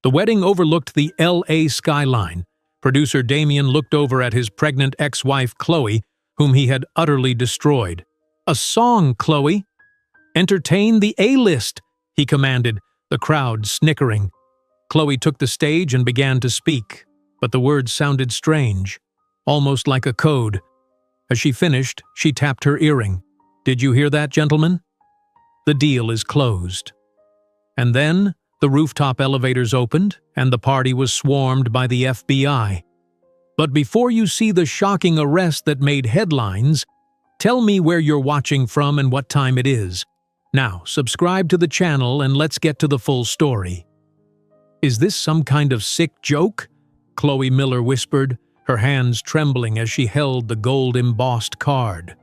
The wedding overlooked the L.A. skyline. Producer Damien looked over at his pregnant ex-wife Chloe, whom he had utterly destroyed. "A song, Chloe! Entertain the A-list!" he commanded, the crowd snickering. Chloe took the stage and began to speak, but the words sounded strange, almost like a code. As she finished, she tapped her earring. "Did you hear that, gentlemen? The deal is closed." And then the rooftop elevators opened, and the party was swarmed by the FBI. But before you see the shocking arrest that made headlines, tell me where you're watching from and what time it is. Now, subscribe to the channel and let's get to the full story. "Is this some kind of sick joke?" Chloe Miller whispered, her hands trembling as she held the gold-embossed card.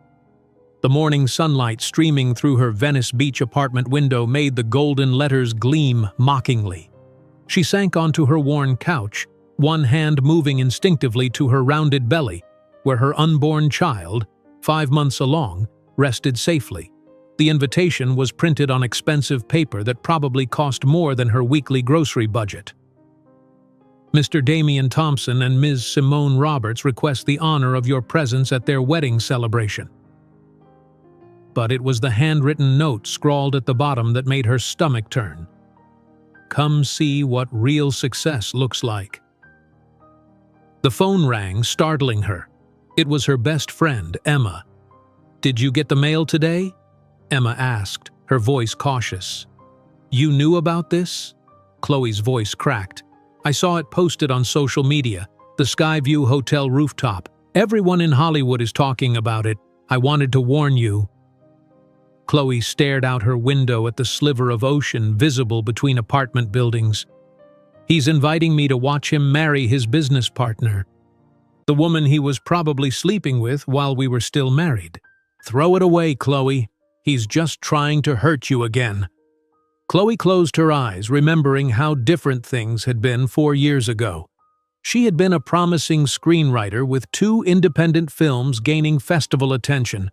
The morning sunlight streaming through her Venice Beach apartment window made the golden letters gleam mockingly. She sank onto her worn couch, one hand moving instinctively to her rounded belly, where her unborn child, 5 months along, rested safely. The invitation was printed on expensive paper that probably cost more than her weekly grocery budget. "Mr. Damian Thompson and Ms. Simone Roberts request the honor of your presence at their wedding celebration." But it was the handwritten note scrawled at the bottom that made her stomach turn. "Come see what real success looks like." The phone rang, startling her. It was her best friend, Emma. "Did you get the mail today?" Emma asked, her voice cautious. "You knew about this?" Chloe's voice cracked. "I saw it posted on social media, the Skyview Hotel rooftop. Everyone in Hollywood is talking about it. I wanted to warn you." Chloe stared out her window at the sliver of ocean visible between apartment buildings. "He's inviting me to watch him marry his business partner, the woman he was probably sleeping with while we were still married. Throw it away, Chloe. He's just trying to hurt you again." Chloe closed her eyes, remembering how different things had been 4 years ago. She had been a promising screenwriter with 2 independent films gaining festival attention.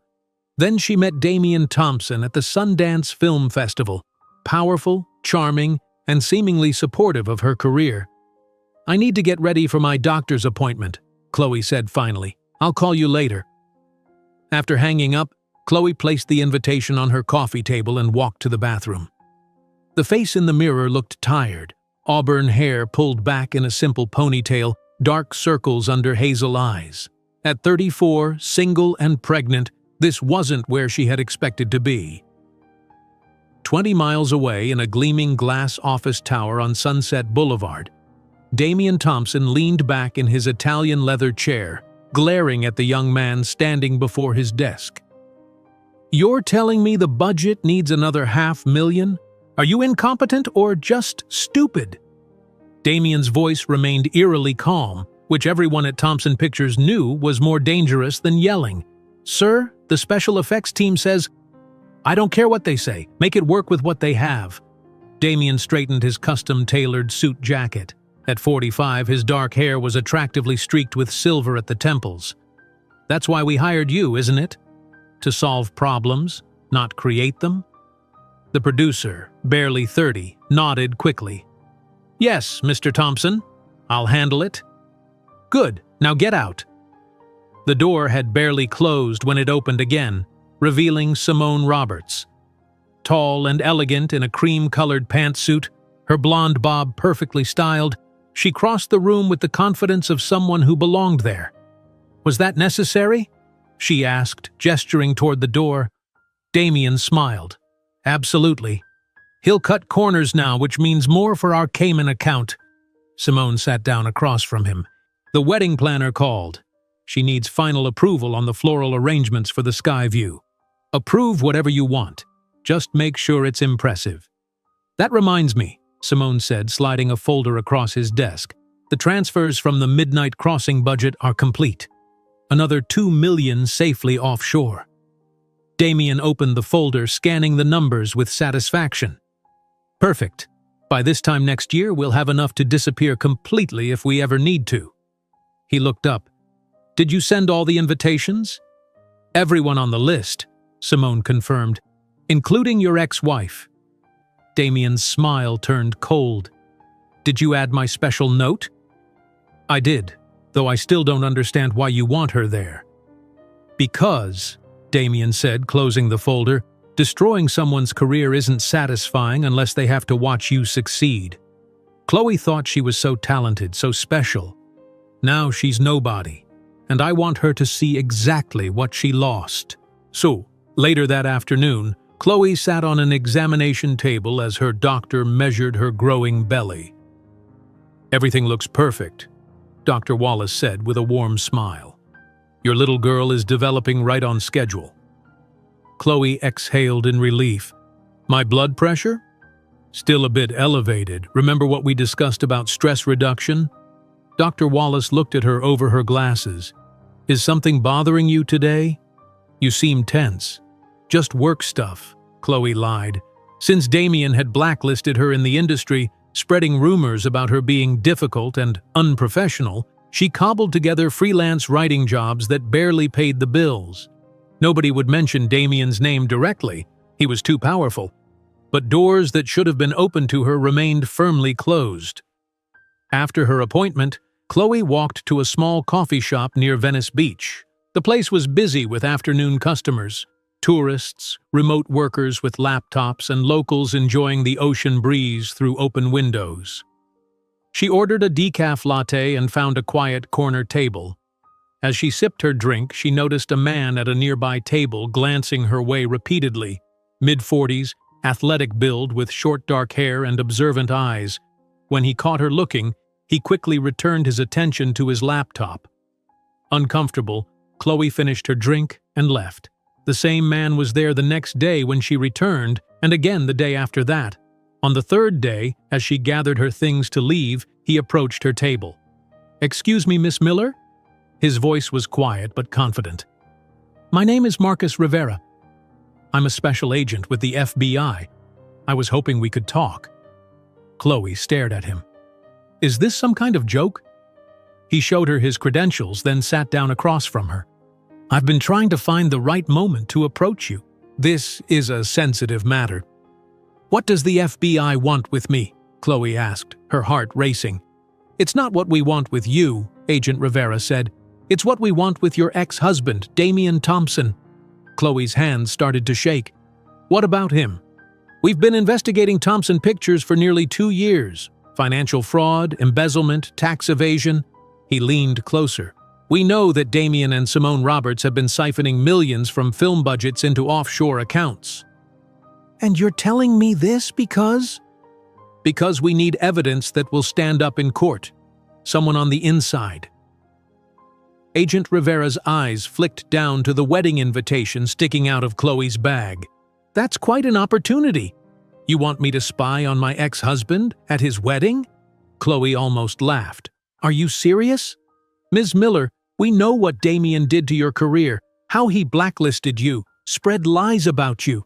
Then she met Damian Thompson at the Sundance Film Festival, powerful, charming, and seemingly supportive of her career. "I need to get ready for my doctor's appointment," Chloe said finally. "I'll call you later." After hanging up, Chloe placed the invitation on her coffee table and walked to the bathroom. The face in the mirror looked tired, auburn hair pulled back in a simple ponytail, dark circles under hazel eyes. At 34, single and pregnant, this wasn't where she had expected to be. 20 miles away in a gleaming glass office tower on Sunset Boulevard, Damian Thompson leaned back in his Italian leather chair, glaring at the young man standing before his desk. "You're telling me the budget needs another $500,000? Are you incompetent or just stupid?" Damian's voice remained eerily calm, which everyone at Thompson Pictures knew was more dangerous than yelling. "Sir, the special effects team says—" "I don't care what they say. Make it work with what they have." Damian straightened his custom-tailored suit jacket. At 45, his dark hair was attractively streaked with silver at the temples. "That's why we hired you, isn't it? To solve problems, not create them?" The producer, barely 30, nodded quickly. "Yes, Mr. Thompson. I'll handle it." "Good. Now get out." The door had barely closed when it opened again, revealing Simone Roberts. Tall and elegant in a cream-colored pantsuit, her blonde bob perfectly styled, she crossed the room with the confidence of someone who belonged there. "Was that necessary?" she asked, gesturing toward the door. Damian smiled. "Absolutely. He'll cut corners now, which means more for our Cayman account." Simone sat down across from him. "The wedding planner called. She needs final approval on the floral arrangements for the Skyview. Approve whatever you want. Just make sure it's impressive." "That reminds me," Simone said, sliding a folder across his desk. "The transfers from the Midnight Crossing budget are complete. Another $2 million safely offshore." Damian opened the folder, scanning the numbers with satisfaction. "Perfect. By this time next year, we'll have enough to disappear completely if we ever need to." He looked up. "Did you send all the invitations?" "Everyone on the list," Simone confirmed, "including your ex-wife." Damian's smile turned cold. Did you add my special note? I did, though I still don't understand why you want her there. Because, Damien said, closing the folder, destroying someone's career isn't satisfying unless they have to watch you succeed. Chloe thought she was so talented, so special. Now she's nobody, and I want her to see exactly what she lost. So, later that afternoon, Chloe sat on an examination table as her doctor measured her growing belly. Everything looks perfect, Dr. Wallace said with a warm smile. Your little girl is developing right on schedule. Chloe exhaled in relief. My blood pressure? Still a bit elevated. Remember what we discussed about stress reduction? Dr. Wallace looked at her over her glasses. Is something bothering you today? You seem tense. Just work stuff, Chloe lied. Since Damien had blacklisted her in the industry, spreading rumors about her being difficult and unprofessional, she cobbled together freelance writing jobs that barely paid the bills. Nobody would mention Damien's name directly. He was too powerful. But doors that should have been open to her remained firmly closed. After her appointment, Chloe walked to a small coffee shop near Venice Beach. The place was busy with afternoon customers, tourists, remote workers with laptops, and locals enjoying the ocean breeze through open windows. She ordered a decaf latte and found a quiet corner table. As she sipped her drink, she noticed a man at a nearby table glancing her way repeatedly. Mid-40s, athletic build with short dark hair and observant eyes. When he caught her looking, he quickly returned his attention to his laptop. Uncomfortable, Chloe finished her drink and left. The same man was there the next day when she returned, and again the day after that. On the third day, as she gathered her things to leave, he approached her table. "Excuse me, Miss Miller?" His voice was quiet but confident. "My name is Marcus Rivera. I'm a special agent with the FBI. I was hoping we could talk." Chloe stared at him. "Is this some kind of joke?" He showed her his credentials, then sat down across from her. "I've been trying to find the right moment to approach you. This is a sensitive matter." "What does the FBI want with me?" Chloe asked, her heart racing. "It's not what we want with you," Agent Rivera said. "It's what we want with your ex-husband, Damien Thompson." Chloe's hands started to shake. "What about him?" "We've been investigating Thompson Pictures for nearly 2 years. Financial fraud, embezzlement, tax evasion." He leaned closer. "We know that Damien and Simone Roberts have been siphoning millions from film budgets into offshore accounts." "And you're telling me this because?" "Because we need evidence that will stand up in court. Someone on the inside." Agent Rivera's eyes flicked down to the wedding invitation sticking out of Chloe's bag. "That's quite an opportunity. You want me to spy on my ex-husband at his wedding?" Chloe almost laughed. "Are you serious? Ms. Miller, we know what Damien did to your career, how he blacklisted you, spread lies about you."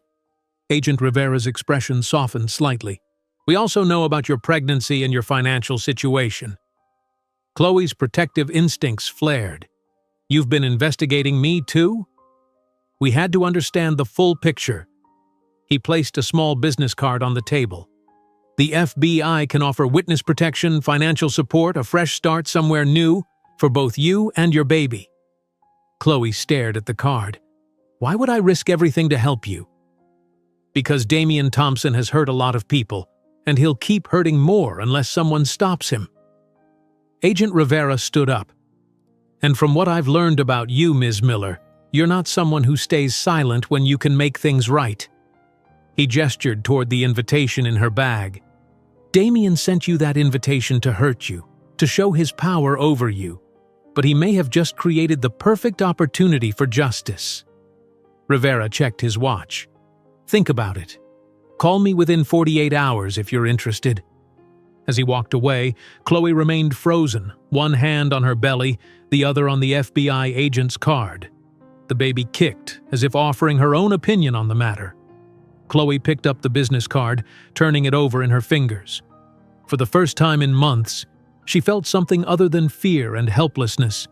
Agent Rivera's expression softened slightly. "We also know about your pregnancy and your financial situation." Chloe's protective instincts flared. "You've been investigating me too?" "We had to understand the full picture." He placed a small business card on the table. "The FBI can offer witness protection, financial support, a fresh start somewhere new for both you and your baby." Chloe stared at the card. "Why would I risk everything to help you?" "Because Damien Thompson has hurt a lot of people, and he'll keep hurting more unless someone stops him." Agent Rivera stood up. "And from what I've learned about you, Ms. Miller, you're not someone who stays silent when you can make things right." He gestured toward the invitation in her bag. "Damien sent you that invitation to hurt you, to show his power over you, but he may have just created the perfect opportunity for justice." Rivera checked his watch. "Think about it. Call me within 48 hours if you're interested." As he walked away, Chloe remained frozen, one hand on her belly, the other on the FBI agent's card. The baby kicked, as if offering her own opinion on the matter. Chloe picked up the business card, turning it over in her fingers. For the first time in months, she felt something other than fear and helplessness,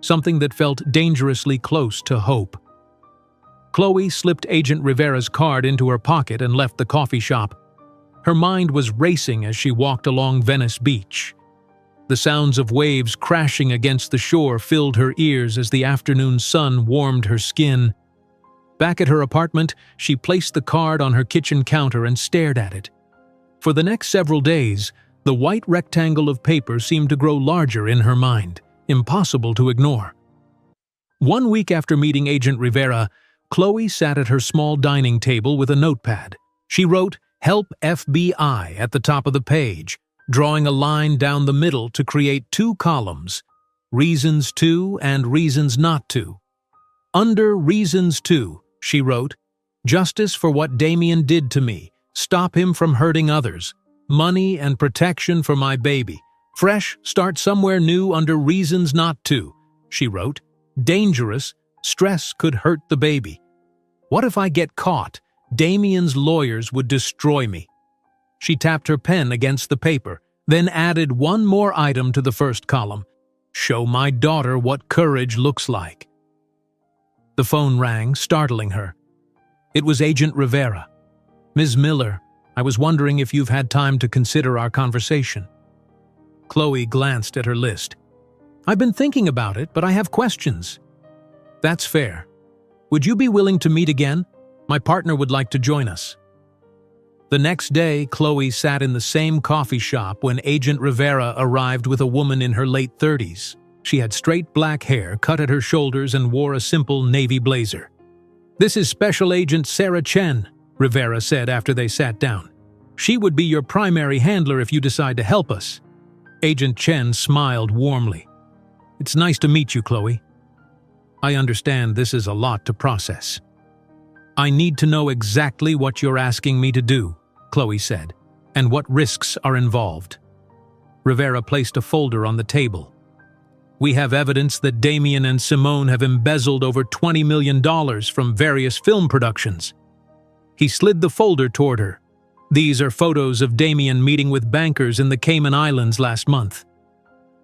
something that felt dangerously close to hope. Chloe slipped Agent Rivera's card into her pocket and left the coffee shop. Her mind was racing as she walked along Venice Beach. The sounds of waves crashing against the shore filled her ears as the afternoon sun warmed her skin. Back at her apartment, she placed the card on her kitchen counter and stared at it. For the next several days, the white rectangle of paper seemed to grow larger in her mind, impossible to ignore. 1 week after meeting Agent Rivera, Chloe sat at her small dining table with a notepad. She wrote, "Help FBI" at the top of the page, drawing a line down the middle to create 2 columns, Reasons to and Reasons not to. Under Reasons to, she wrote, "Justice for what Damien did to me, stop him from hurting others, money and protection for my baby. Fresh, start somewhere new under Reasons not to," she wrote. "Dangerous, stress could hurt the baby. What if I get caught? Damien's lawyers would destroy me." She tapped her pen against the paper, then added one more item to the first column. "Show my daughter what courage looks like." The phone rang, startling her. It was Agent Rivera. "Ms. Miller, I was wondering if you've had time to consider our conversation." Chloe glanced at her list. "I've been thinking about it, but I have questions." "That's fair. Would you be willing to meet again? My partner would like to join us." The next day, Chloe sat in the same coffee shop when Agent Rivera arrived with a woman in her late 30s. She had straight black hair cut at her shoulders and wore a simple navy blazer. "This is Special Agent Sarah Chen," Rivera said after they sat down. "She would be your primary handler if you decide to help us." Agent Chen smiled warmly. "It's nice to meet you, Chloe. I understand this is a lot to process." "I need to know exactly what you're asking me to do," Chloe said, "and what risks are involved." Rivera placed a folder on the table. "We have evidence that Damien and Simone have embezzled over $20 million from various film productions." He slid the folder toward her. "These are photos of Damien meeting with bankers in the Cayman Islands last month."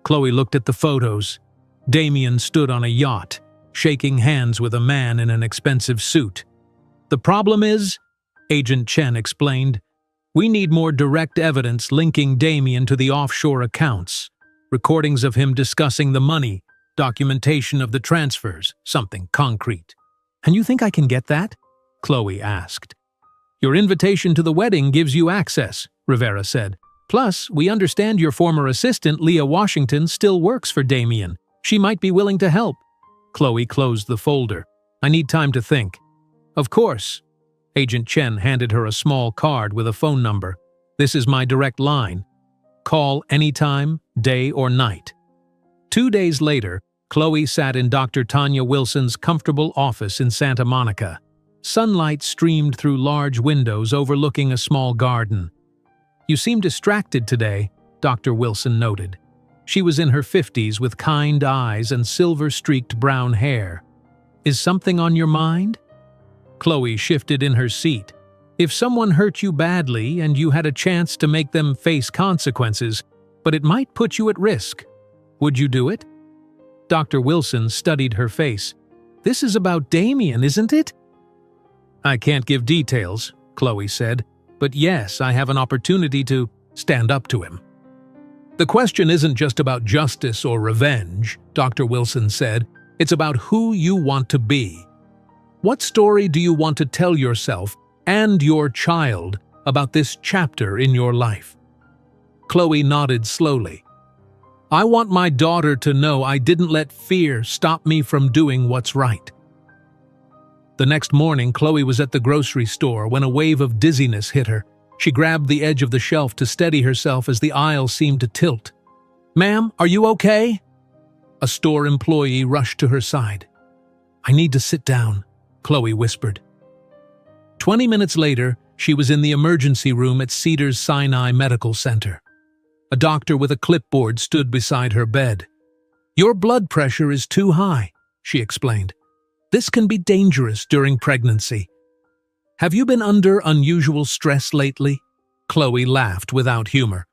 Chloe looked at the photos. Damien stood on a yacht, shaking hands with a man in an expensive suit. "The problem is," Agent Chen explained, "we need more direct evidence linking Damien to the offshore accounts. Recordings of him discussing the money, documentation of the transfers, something concrete." "And you think I can get that?" Chloe asked. "Your invitation to the wedding gives you access," Rivera said. "Plus, we understand your former assistant, Leah Washington, still works for Damien. She might be willing to help." Chloe closed the folder. "I need time to think." "Of course." Agent Chen handed her a small card with a phone number. "This is my direct line. Call anytime, day or night." 2 days later, Chloe sat in Dr. Tanya Wilson's comfortable office in Santa Monica. Sunlight streamed through large windows overlooking a small garden. "You seem distracted today," Dr. Wilson noted. She was in her 50s with kind eyes and silver-streaked brown hair. "Is something on your mind?" Chloe shifted in her seat. "If someone hurt you badly and you had a chance to make them face consequences, but it might put you at risk, would you do it?" Dr. Wilson studied her face. "This is about Damien, isn't it?" "I can't give details," Chloe said, "but yes, I have an opportunity to stand up to him." "The question isn't just about justice or revenge," Dr. Wilson said. "It's about who you want to be. What story do you want to tell yourself and your child about this chapter in your life?" Chloe nodded slowly. "I want my daughter to know I didn't let fear stop me from doing what's right." The next morning, Chloe was at the grocery store when a wave of dizziness hit her. She grabbed the edge of the shelf to steady herself as the aisle seemed to tilt. "Ma'am, are you okay?" A store employee rushed to her side. "I need to sit down," Chloe whispered. 20 minutes later, she was in the emergency room at Cedars-Sinai Medical Center. A doctor with a clipboard stood beside her bed. "Your blood pressure is too high," she explained. "This can be dangerous during pregnancy." "Have you been under unusual stress lately?" Chloe laughed without humor.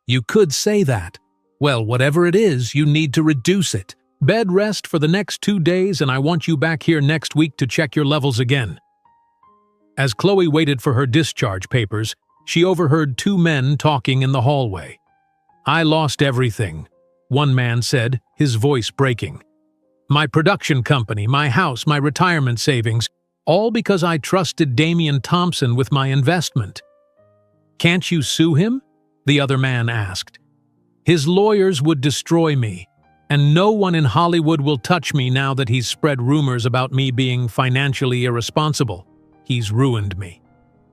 "You could say that. Well, whatever it is, you need to reduce it. Bed rest for the next 2 days, and I want you back here next week to check your levels again." As Chloe waited for her discharge papers, she overheard two men talking in the hallway. "I lost everything," one man said, his voice breaking. "My production company, my house, my retirement savings, all because I trusted Damian Thompson with my investment." "Can't you sue him?" the other man asked. "His lawyers would destroy me, and no one in Hollywood will touch me now that he's spread rumors about me being financially irresponsible. He's ruined me."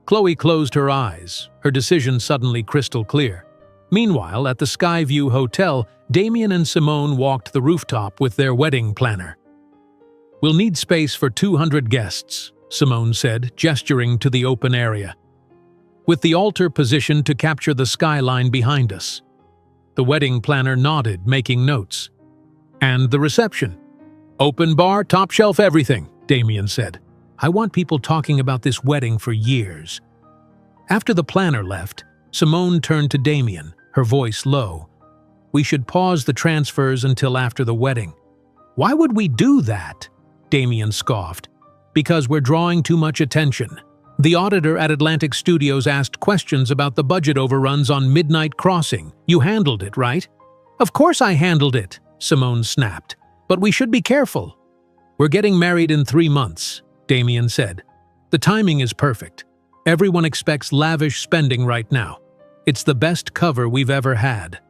Chloe closed her eyes, her decision suddenly crystal clear. Meanwhile, at the Skyview Hotel, Damian and Simone walked the rooftop with their wedding planner. "We'll need space for 200 guests," Simone said, gesturing to the open area, "with the altar positioned to capture the skyline behind us." The wedding planner nodded, making notes. "And the reception?" "Open bar, top shelf everything," Damian said. "I want people talking about this wedding for years." After the planner left, Simone turned to Damian, her voice low. "We should pause the transfers until after the wedding." "Why would we do that?" Damian scoffed. "Because we're drawing too much attention. The auditor at Atlantic Studios asked questions about the budget overruns on Midnight Crossing. You handled it, right?" "Of course I handled it," Simone snapped. "But we should be careful." "We're getting married in 3 months," Damian said. "The timing is perfect. Everyone expects lavish spending right now. It's the best cover we've ever had."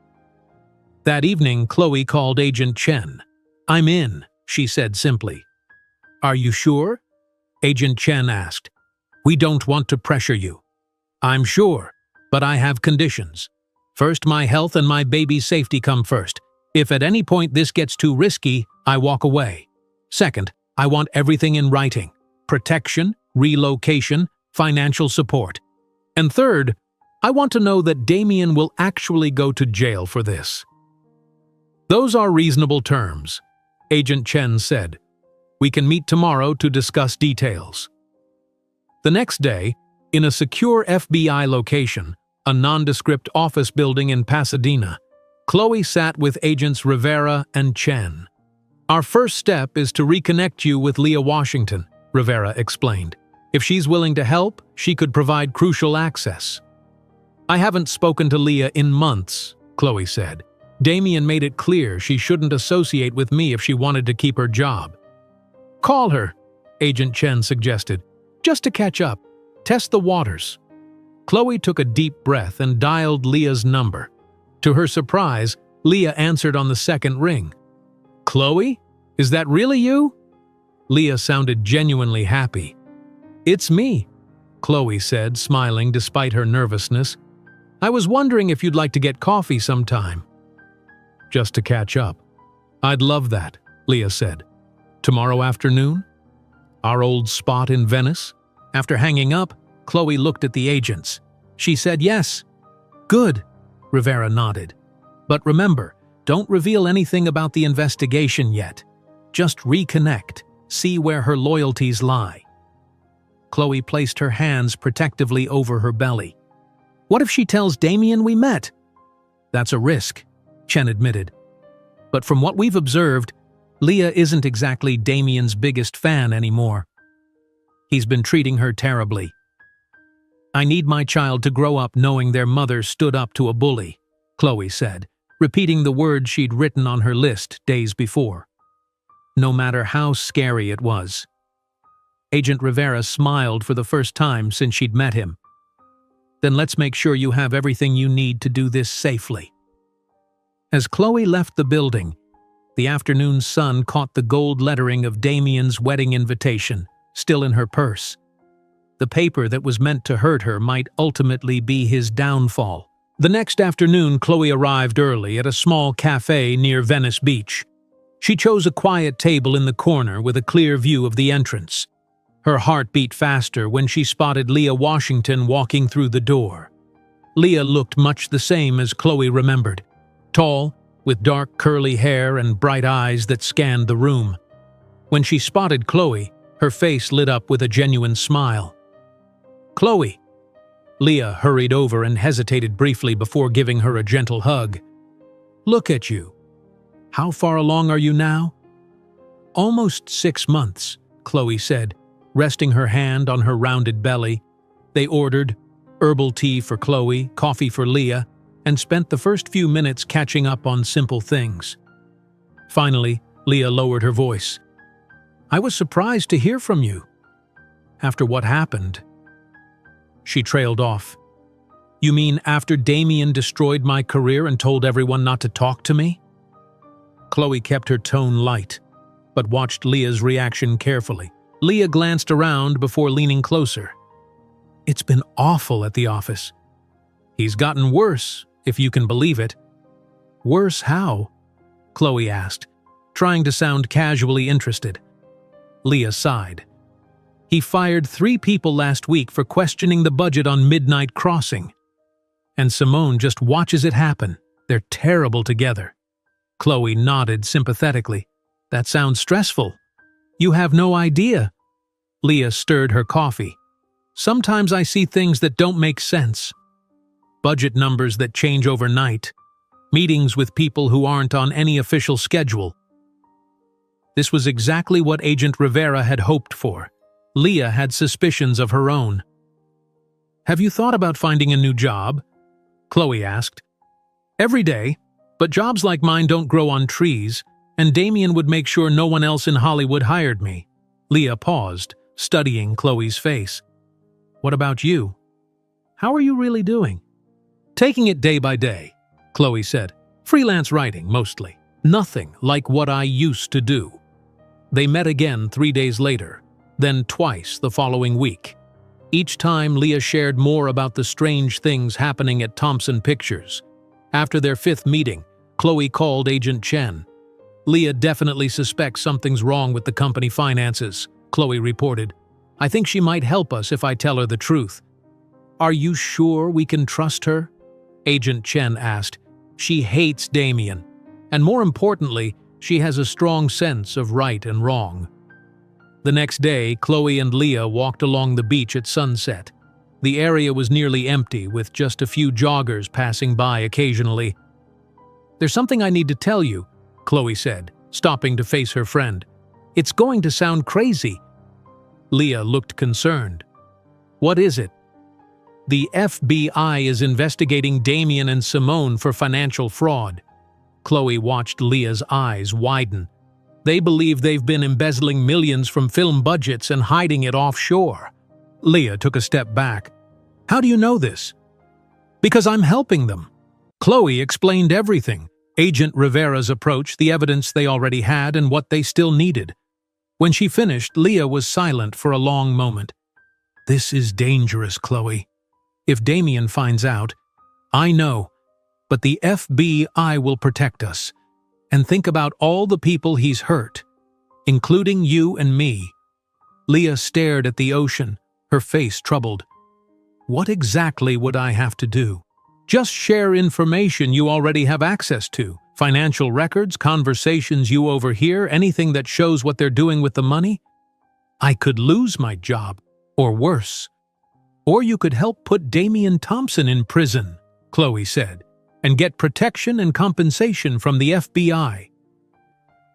That evening, Chloe called Agent Chen. "I'm in," she said simply. "Are you sure?" Agent Chen asked. "We don't want to pressure you." "I'm sure, but I have conditions. First, my health and my baby's safety come first. If at any point this gets too risky, I walk away. Second, I want everything in writing: protection, relocation, financial support. And third, I want to know that Damian will actually go to jail for this." "Those are reasonable terms," Agent Chen said. "We can meet tomorrow to discuss details." The next day, in a secure FBI location, a nondescript office building in Pasadena, Chloe sat with Agents Rivera and Chen. "Our first step is to reconnect you with Leah Washington," Rivera explained. "If she's willing to help, she could provide crucial access." "I haven't spoken to Leah in months," Chloe said. "Damian made it clear she shouldn't associate with me if she wanted to keep her job." "Call her," Agent Chen suggested, "just to catch up, test the waters." Chloe took a deep breath and dialed Leah's number. To her surprise, Leah answered on the second ring. "Chloe? Is that really you?" Leah sounded genuinely happy. "It's me," Chloe said, smiling despite her nervousness. "I was wondering if you'd like to get coffee sometime." "Just to catch up." "I'd love that," Leah said. "Tomorrow afternoon? Our old spot in Venice?" After hanging up, Chloe looked at the agents. She said yes. "Good," Rivera nodded. "But remember, don't reveal anything about the investigation yet. Just reconnect, see where her loyalties lie." Chloe placed her hands protectively over her belly. "What if she tells Damian we met?" "That's a risk," Chen admitted. "But from what we've observed, Leah isn't exactly Damian's biggest fan anymore. He's been treating her terribly. I need my child to grow up knowing their mother stood up to a bully," Chloe said, repeating the words she'd written on her list days before. No matter how scary it was. Agent Rivera smiled for the first time since she'd met him. "Then let's make sure you have everything you need to do this safely." As Chloe left the building, the afternoon sun caught the gold lettering of Damian's wedding invitation, still in her purse. The paper that was meant to hurt her might ultimately be his downfall. The next afternoon, Chloe arrived early at a small cafe near Venice Beach. She chose a quiet table in the corner with a clear view of the entrance. Her heart beat faster when she spotted Leah Washington walking through the door. Leah looked much the same as Chloe remembered. Tall, with dark curly hair and bright eyes that scanned the room. When she spotted Chloe, her face lit up with a genuine smile. "Chloe!" Leah hurried over and hesitated briefly before giving her a gentle hug. "Look at you. How far along are you now?" "Almost 6 months," Chloe said, resting her hand on her rounded belly. They ordered herbal tea for Chloe, coffee for Leah, and spent the first few minutes catching up on simple things. Finally, Leah lowered her voice. "I was surprised to hear from you. After what happened." She trailed off. "You mean after Damien destroyed my career and told everyone not to talk to me?" Chloe kept her tone light, but watched Leah's reaction carefully. Leah glanced around before leaning closer. "It's been awful at the office. He's gotten worse, if you can believe it." "Worse how?" Chloe asked, trying to sound casually interested. Leah sighed. "He fired 3 people last week for questioning the budget on Midnight Crossing. And Simone just watches it happen. They're terrible together." Chloe nodded sympathetically. "That sounds stressful. You have no idea." Leah stirred her coffee. "Sometimes I see things that don't make sense. Budget numbers that change overnight. Meetings with people who aren't on any official schedule." This was exactly what Agent Rivera had hoped for. Leah had suspicions of her own. "Have you thought about finding a new job?" Chloe asked. "Every day, but jobs like mine don't grow on trees, and Damien would make sure no one else in Hollywood hired me." Leah paused, studying Chloe's face. "What about you? How are you really doing?" "Taking it day by day," Chloe said. "Freelance writing, mostly. Nothing like what I used to do." They met again 3 days later, then twice the following week. Each time, Leah shared more about the strange things happening at Thompson Pictures. After their 5th meeting, Chloe called Agent Chen. "Leah definitely suspects something's wrong with the company finances," Chloe reported. "I think she might help us if I tell her the truth." "Are you sure we can trust her?" Agent Chen asked. "She hates Damien, and more importantly, she has a strong sense of right and wrong." The next day, Chloe and Leah walked along the beach at sunset. The area was nearly empty, with just a few joggers passing by occasionally. "There's something I need to tell you," Chloe said, stopping to face her friend. "It's going to sound crazy." Leah looked concerned. "What is it?" "The FBI is investigating Damien and Simone for financial fraud." Chloe watched Leah's eyes widen. "They believe they've been embezzling millions from film budgets and hiding it offshore." Leah took a step back. "How do you know this?" "Because I'm helping them." Chloe explained everything: Agent Rivera's approach, the evidence they already had, and what they still needed. When she finished, Leah was silent for a long moment. "This is dangerous, Chloe. If Damien finds out, I know, but the FBI will protect us. And think about all the people he's hurt, including you and me." Leah stared at the ocean, her face troubled. "What exactly would I have to do?" "Just share information you already have access to. Financial records, conversations you overhear, anything that shows what they're doing with the money." "I could lose my job, or worse. Or you could help put Damien Thompson in prison," Chloe said, "and get protection and compensation from the FBI."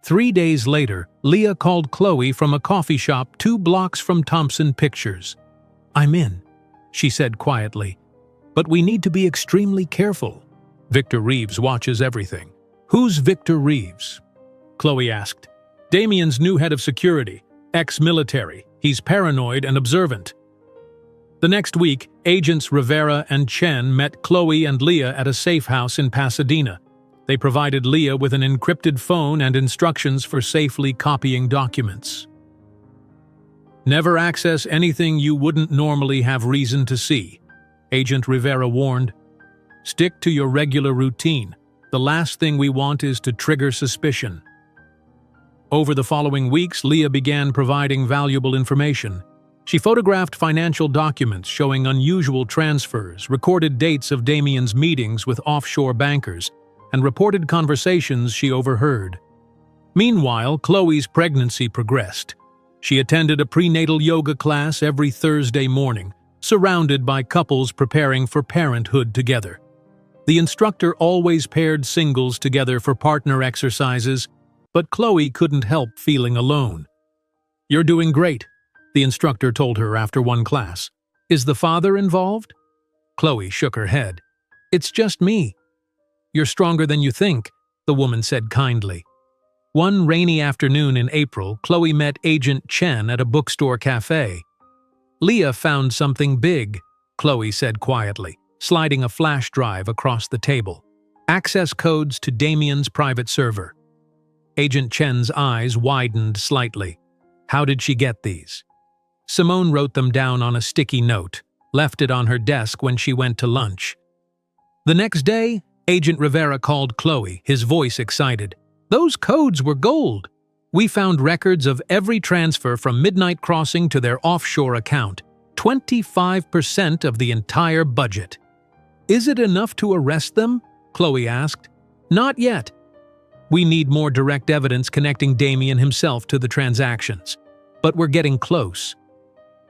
3 days later, Leah called Chloe from a coffee shop 2 blocks from Thompson Pictures. "I'm in," she said quietly, "but we need to be extremely careful. Victor Reeves watches everything." "Who's Victor Reeves?" Chloe asked. "Damien's new head of security, ex-military. He's paranoid and observant." The next week, Agents Rivera and Chen met Chloe and Leah at a safe house in Pasadena. They provided Leah with an encrypted phone and instructions for safely copying documents. "Never access anything you wouldn't normally have reason to see," Agent Rivera warned. "Stick to your regular routine. The last thing we want is to trigger suspicion." Over the following weeks, Leah began providing valuable information. She photographed financial documents showing unusual transfers, recorded dates of Damien's meetings with offshore bankers, and reported conversations she overheard. Meanwhile, Chloe's pregnancy progressed. She attended a prenatal yoga class every Thursday morning, surrounded by couples preparing for parenthood together. The instructor always paired singles together for partner exercises, but Chloe couldn't help feeling alone. "You're doing great," the instructor told her after one class. "Is the father involved?" Chloe shook her head. "It's just me." "You're stronger than you think," the woman said kindly. One rainy afternoon in April, Chloe met Agent Chen at a bookstore cafe. "Leah found something big," Chloe said quietly, sliding a flash drive across the table. "Access codes to Damien's private server." Agent Chen's eyes widened slightly. "How did she get these?" Simone wrote them down on a sticky note, left it on her desk when she went to lunch. The next day, Agent Rivera called Chloe, his voice excited. "Those codes were gold. We found records of every transfer from Midnight Crossing to their offshore account, 25% of the entire budget." "Is it enough to arrest them?" Chloe asked. "Not yet. We need more direct evidence connecting Damien himself to the transactions. But we're getting close."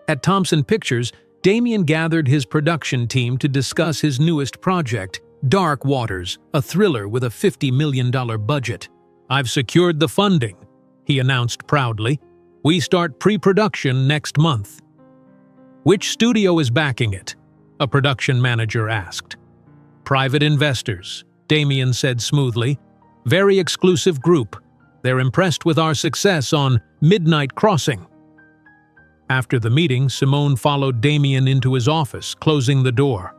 At Thompson Pictures, Damien gathered his production team to discuss his newest project, Dark Waters, a thriller with a $50 million budget. "I've secured the funding," he announced proudly. "We start pre-production next month." "Which studio is backing it?" a production manager asked. "Private investors," Damien said smoothly. "Very exclusive group. They're impressed with our success on Midnight Crossing." After the meeting, Simone followed Damien into his office, closing the door.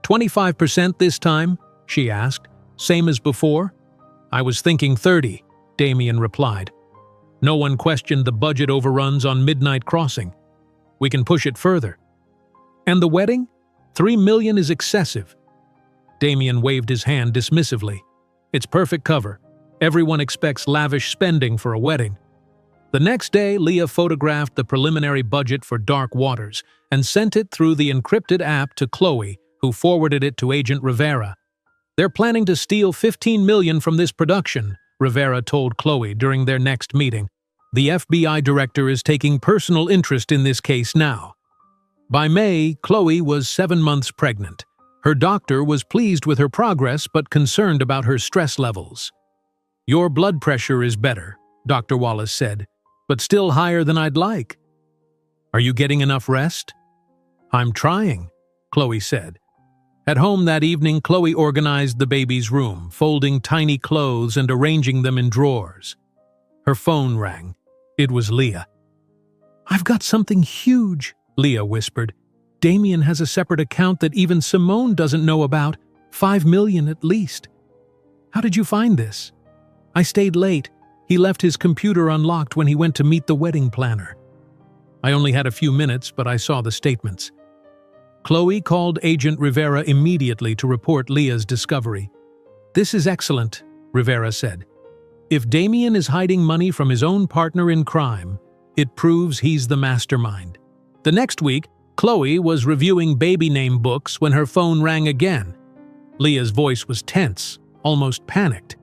25% this time?" she asked. "Same as before?" "I was thinking 30, Damien replied. "No one questioned the budget overruns on Midnight Crossing. We can push it further." "And the wedding? $3 million is excessive." Damien waved his hand dismissively. "It's perfect cover. Everyone expects lavish spending for a wedding." The next day, Leah photographed the preliminary budget for Dark Waters and sent it through the encrypted app to Chloe, who forwarded it to Agent Rivera. "They're planning to steal $15 million from this production," Rivera told Chloe during their next meeting. "The FBI director is taking personal interest in this case now." By May, Chloe was 7 months pregnant. Her doctor was pleased with her progress but concerned about her stress levels. "Your blood pressure is better," Dr. Wallace said, "but still higher than I'd like." "Are you getting enough rest?" "I'm trying," Chloe said. At home that evening, Chloe organized the baby's room, folding tiny clothes and arranging them in drawers. Her phone rang. It was Leah. "I've got something huge," Leah whispered. "Damien has a separate account that even Simone doesn't know about, $5 million at least." "How did you find this?" "I stayed late. He left his computer unlocked when he went to meet the wedding planner." "I only had a few minutes, but I saw the statements." Chloe called Agent Rivera immediately to report Leah's discovery. "This is excellent," Rivera said. "If Damien is hiding money from his own partner in crime, it proves he's the mastermind." The next week, Chloe was reviewing baby name books when her phone rang again. Leah's voice was tense, almost panicked.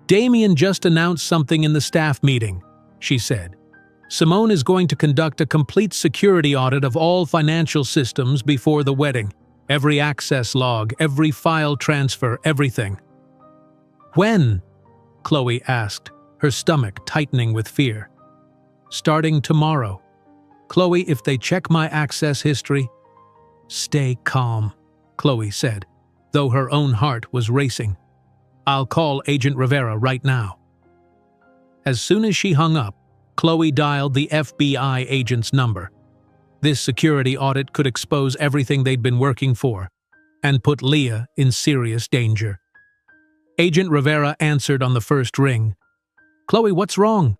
"Damien just announced something in the staff meeting," she said. "Simone is going to conduct a complete security audit of all financial systems before the wedding. Every access log, every file transfer, everything." "When?" Chloe asked, her stomach tightening with fear. "Starting tomorrow." "Chloe, if they check my access history—" "Stay calm," Chloe said, though her own heart was racing. "I'll call Agent Rivera right now." As soon as she hung up, Chloe dialed the FBI agent's number. This security audit could expose everything they'd been working for and put Leah in serious danger. Agent Rivera answered on the first ring. "Chloe, what's wrong?"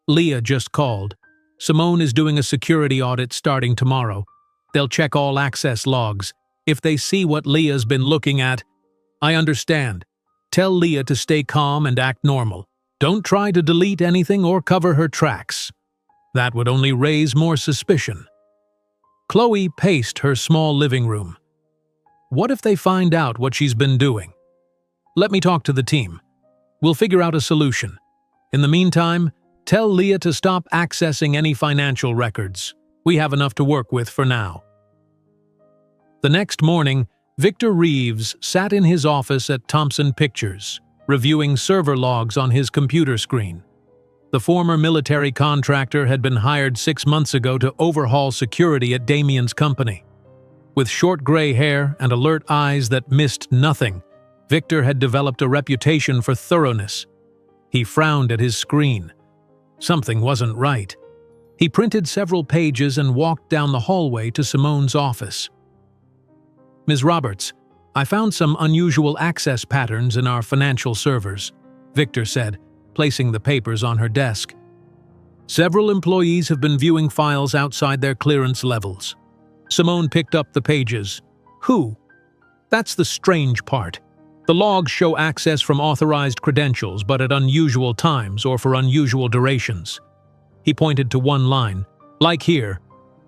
"Leah just called. Simone is doing a security audit starting tomorrow. They'll check all access logs. If they see what Leah's been looking at—" "I understand. Tell Leah to stay calm and act normal. Don't try to delete anything or cover her tracks. That would only raise more suspicion." Chloe paced her small living room. What if they find out what she's been doing? "Let me talk to the team. We'll figure out a solution. In the meantime, tell Leah to stop accessing any financial records. We have enough to work with for now." The next morning, Victor Reeves sat in his office at Thompson Pictures, reviewing server logs on his computer screen. The former military contractor had been hired 6 months ago to overhaul security at Damien's company. With short gray hair and alert eyes that missed nothing, Victor had developed a reputation for thoroughness. He frowned at his screen. Something wasn't right. He printed several pages and walked down the hallway to Simone's office. "Ms. Roberts, I found some unusual access patterns in our financial servers," Victor said, placing the papers on her desk. "Several employees have been viewing files outside their clearance levels." Simone picked up the pages. "Who?" "That's the strange part. The logs show access from authorized credentials, but at unusual times or for unusual durations." He pointed to one line. "Like here,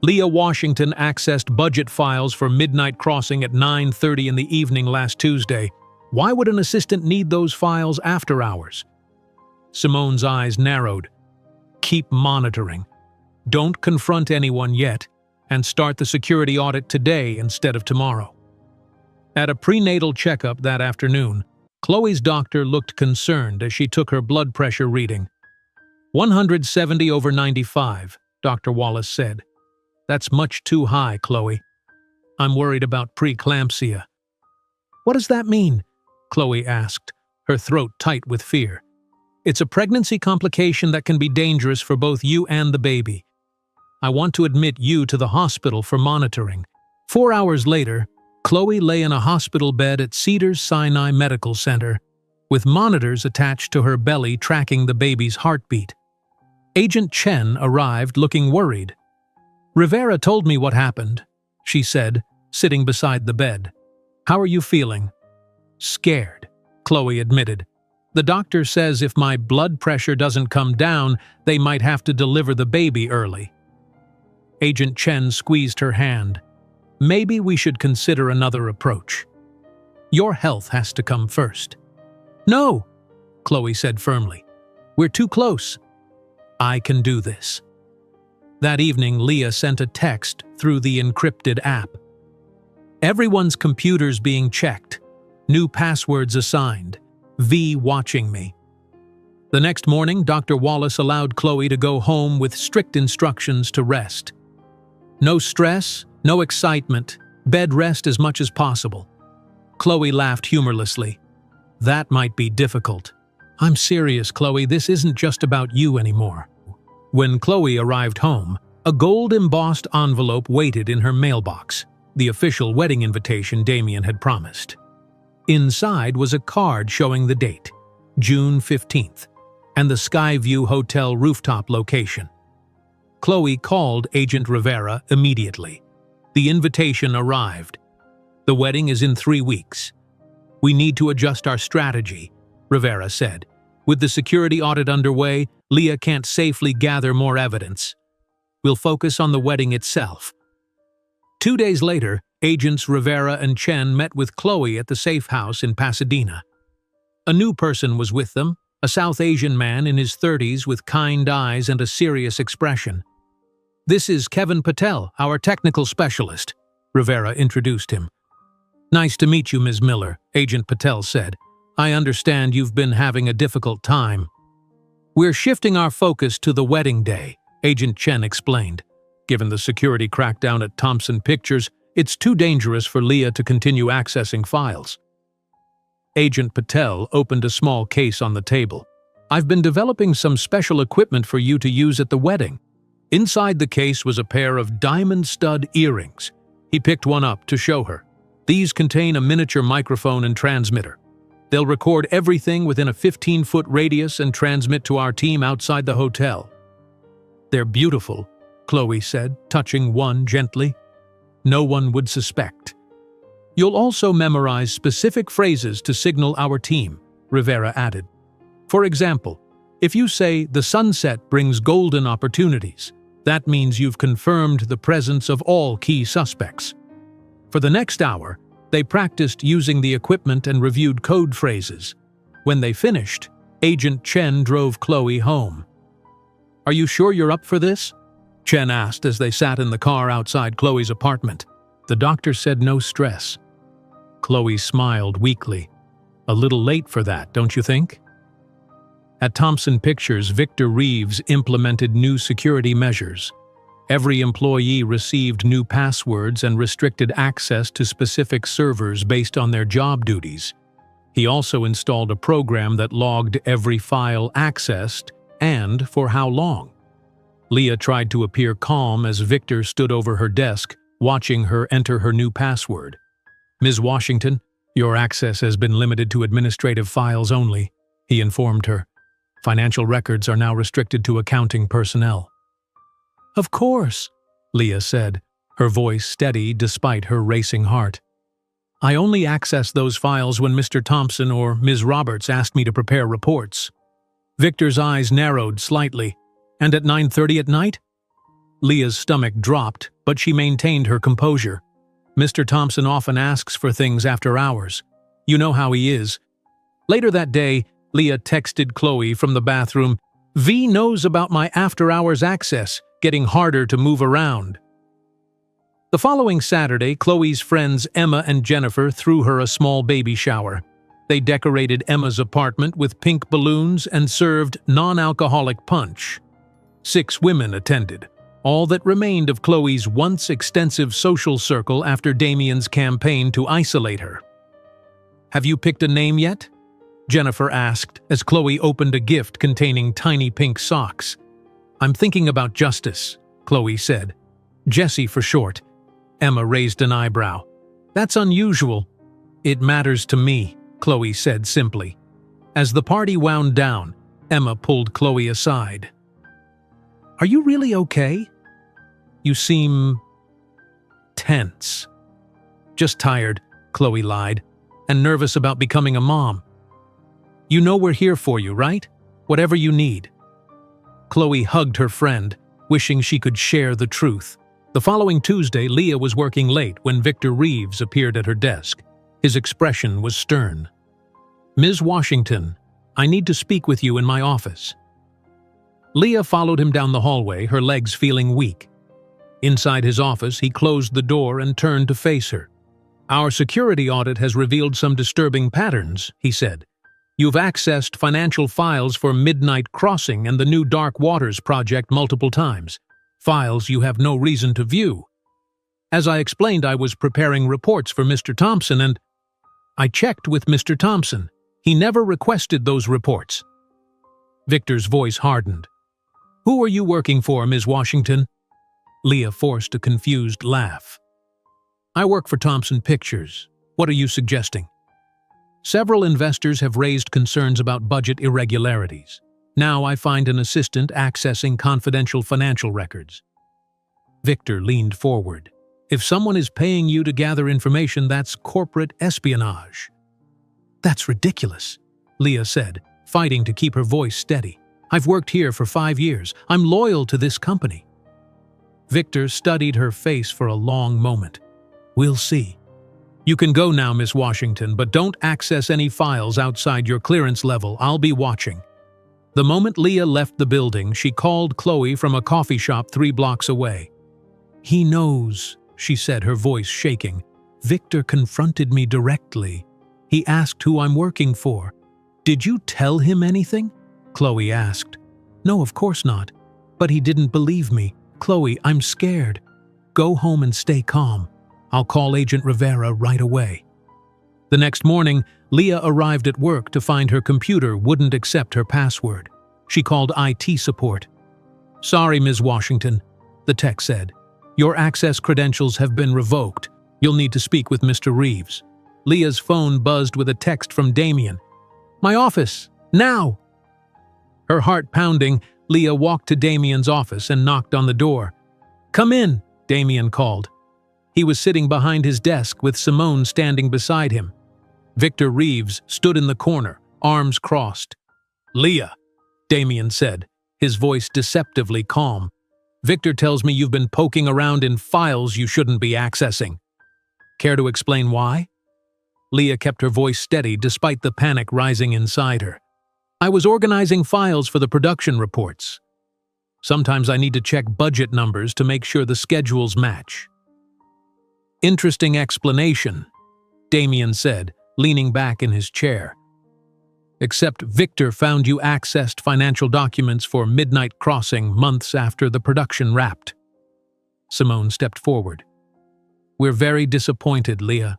Leah Washington accessed budget files for Midnight Crossing at 9:30 in the evening last Tuesday. Why would an assistant need those files after hours?" Simone's eyes narrowed. "Keep monitoring. Don't confront anyone yet, and start the security audit today instead of tomorrow." At a prenatal checkup that afternoon, Chloe's doctor looked concerned as she took her blood pressure reading. 170/95, Dr. Wallace said. "That's much too high, Chloe. I'm worried about preeclampsia." "What does that mean?" Chloe asked, her throat tight with fear. "It's a pregnancy complication that can be dangerous for both you and the baby. I want to admit you to the hospital for monitoring." 4 hours later, Chloe lay in a hospital bed at Cedars-Sinai Medical Center, with monitors attached to her belly tracking the baby's heartbeat. Agent Chen arrived looking worried. "Rivera told me what happened," she said, sitting beside the bed. "How are you feeling?" "Scared," Chloe admitted. "The doctor says if my blood pressure doesn't come down, they might have to deliver the baby early." Agent Chen squeezed her hand. "Maybe we should consider another approach. Your health has to come first." "No," Chloe said firmly. "We're too close. I can do this." That evening, Leah sent a text through the encrypted app. "Everyone's computer's being checked. New passwords assigned. V watching me." The next morning, Dr. Wallace allowed Chloe to go home with strict instructions to rest. "No stress, no excitement, bed rest as much as possible." Chloe laughed humorlessly. "That might be difficult." "I'm serious, Chloe, this isn't just about you anymore." When Chloe arrived home, a gold-embossed envelope waited in her mailbox, the official wedding invitation Damien had promised. Inside was a card showing the date, June 15th, and the Skyview Hotel Rooftop location. Chloe called Agent Rivera immediately. The invitation arrived. "The wedding is in 3 weeks. We need to adjust our strategy," Rivera said. "With the security audit underway, Leah can't safely gather more evidence. We'll focus on the wedding itself." 2 days later, Agents Rivera and Chen met with Chloe at the safe house in Pasadena. A new person was with them, a South Asian man in his 30s with kind eyes and a serious expression. "This is Kevin Patel, our technical specialist," Rivera introduced him. "Nice to meet you, Ms. Miller," Agent Patel said. "I understand you've been having a difficult time." "We're shifting our focus to the wedding day," Agent Chen explained. "Given the security crackdown at Thompson Pictures, it's too dangerous for Leah to continue accessing files." Agent Patel opened a small case on the table. "I've been developing some special equipment for you to use at the wedding." Inside the case was a pair of diamond stud earrings. He picked one up to show her. "These contain a miniature microphone and transmitter. They'll record everything within a 15-foot radius and transmit to our team outside the hotel." "They're beautiful," Chloe said, touching one gently. "No one would suspect." "You'll also memorize specific phrases to signal our team," Rivera added. "For example, if you say, 'The sunset brings golden opportunities,' that means you've confirmed the presence of all key suspects." For the next hour, they practiced using the equipment and reviewed code phrases. When they finished, Agent Chen drove Chloe home. "Are you sure you're up for this?" Chen asked as they sat in the car outside Chloe's apartment. The doctor said no stress. Chloe smiled weakly. "A little late for that, don't you think?" At Thompson Pictures, Victor Reeves implemented new security measures. Every employee received new passwords and restricted access to specific servers based on their job duties. He also installed a program that logged every file accessed and for how long. Leah tried to appear calm as Victor stood over her desk, watching her enter her new password. "Ms. Washington, your access has been limited to administrative files only," he informed her. "Financial records are now restricted to accounting personnel." "Of course," Leah said, her voice steady despite her racing heart. "I only access those files when Mr. Thompson or Ms. Roberts asked me to prepare reports." Victor's eyes narrowed slightly. "And at 9:30 at night?" Leah's stomach dropped, but she maintained her composure. "Mr. Thompson often asks for things after hours. You know how he is." Later that day, Leah texted Chloe from the bathroom, "V knows about my after-hours access, getting harder to move around." The following Saturday, Chloe's friends Emma and Jennifer threw her a small baby shower. They decorated Emma's apartment with pink balloons and served non-alcoholic punch. 6 women attended, all that remained of Chloe's once extensive social circle after Damien's campaign to isolate her. "Have you picked a name yet?" Jennifer asked as Chloe opened a gift containing tiny pink socks. "I'm thinking about Justice," Chloe said. "Jessie for short." Emma raised an eyebrow. "That's unusual." "It matters to me," Chloe said simply. As the party wound down, Emma pulled Chloe aside. "Are you really okay? You seem tense." "Just tired," Chloe lied, "and nervous about becoming a mom." "You know we're here for you, right? Whatever you need." Chloe hugged her friend, wishing she could share the truth. The following Tuesday, Leah was working late when Victor Reeves appeared at her desk. His expression was stern. "Ms. Washington, I need to speak with you in my office." Leah followed him down the hallway, her legs feeling weak. Inside his office, he closed the door and turned to face her. "Our security audit has revealed some disturbing patterns," he said. "You've accessed financial files for Midnight Crossing and the new Dark Waters project multiple times. Files you have no reason to view. As I explained, I was preparing reports for Mr. Thompson and I checked with Mr. Thompson. He never requested those reports." Victor's voice hardened. "Who are you working for, Ms. Washington?" Leah forced a confused laugh. "I work for Thompson Pictures. What are you suggesting?" "Several investors have raised concerns about budget irregularities. Now I find an assistant accessing confidential financial records." Victor leaned forward. "If someone is paying you to gather information, that's corporate espionage." "That's ridiculous," Leah said, fighting to keep her voice steady. "I've worked here for 5 years. I'm loyal to this company." Victor studied her face for a long moment. "We'll see. You can go now, Miss Washington, but don't access any files outside your clearance level. I'll be watching." The moment Leah left the building, she called Chloe from a coffee shop 3 blocks away. "He knows," she said, her voice shaking. "Victor confronted me directly. He asked who I'm working for." "Did you tell him anything?" Chloe asked. "No, of course not. But he didn't believe me. Chloe, I'm scared. Go home and stay calm. I'll call Agent Rivera right away." The next morning, Leah arrived at work to find her computer wouldn't accept her password. She called IT support. "Sorry, Ms. Washington," the tech said. "Your access credentials have been revoked. You'll need to speak with Mr. Reeves." Leah's phone buzzed with a text from Damien. "My office, now!" Her heart pounding, Leah walked to Damien's office and knocked on the door. "Come in," Damien called. He was sitting behind his desk with Simone standing beside him. Victor Reeves stood in the corner, arms crossed. "Leah," Damien said, his voice deceptively calm. "Victor tells me you've been poking around in files you shouldn't be accessing. Care to explain why?" Leah kept her voice steady despite the panic rising inside her. "I was organizing files for the production reports. Sometimes I need to check budget numbers to make sure the schedules match." "Interesting explanation," Damien said, leaning back in his chair. "Except Victor found you accessed financial documents for Midnight Crossing months after the production wrapped." Simone stepped forward. "We're very disappointed, Leah.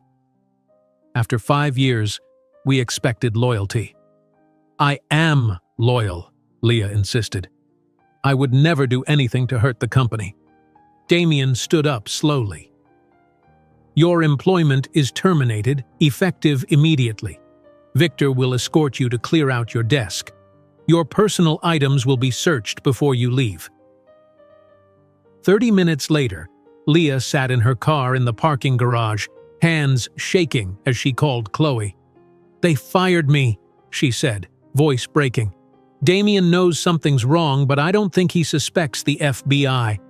After 5 years, we expected loyalty." "I am loyal," Leah insisted. "I would never do anything to hurt the company." Damien stood up slowly. "Your employment is terminated, effective immediately. Victor will escort you to clear out your desk. Your personal items will be searched before you leave." 30 minutes later, Leah sat in her car in the parking garage, hands shaking as she called Chloe. "They fired me," she said, voice breaking. "Damien knows something's wrong, but I don't think he suspects the FBI.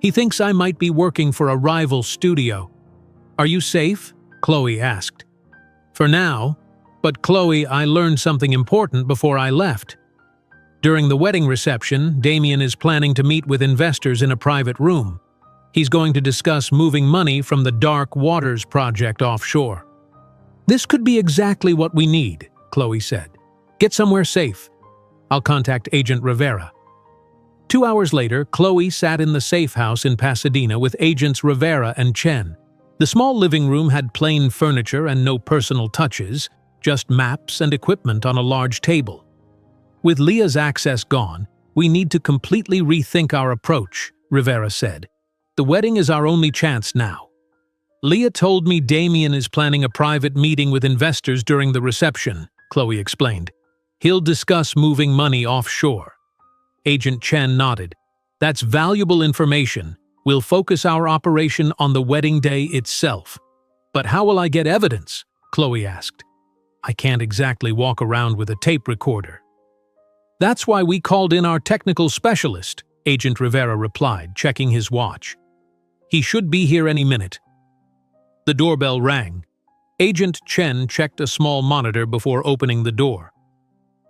He thinks I might be working for a rival studio." "Are you safe?" Chloe asked. "For now. But Chloe, I learned something important before I left. During the wedding reception, Damien is planning to meet with investors in a private room. He's going to discuss moving money from the Dark Waters project offshore." "This could be exactly what we need," Chloe said. "Get somewhere safe. I'll contact Agent Rivera." 2 hours later, Chloe sat in the safe house in Pasadena with Agents Rivera and Chen. The small living room had plain furniture and no personal touches, just maps and equipment on a large table. "With Leah's access gone, we need to completely rethink our approach," Rivera said. "The wedding is our only chance now." "Leah told me Damien is planning a private meeting with investors during the reception," Chloe explained. "He'll discuss moving money offshore." Agent Chen nodded. "That's valuable information. We'll focus our operation on the wedding day itself." "But how will I get evidence?" Chloe asked. "I can't exactly walk around with a tape recorder." "That's why we called in our technical specialist," Agent Rivera replied, checking his watch. "He should be here any minute." The doorbell rang. Agent Chen checked a small monitor before opening the door.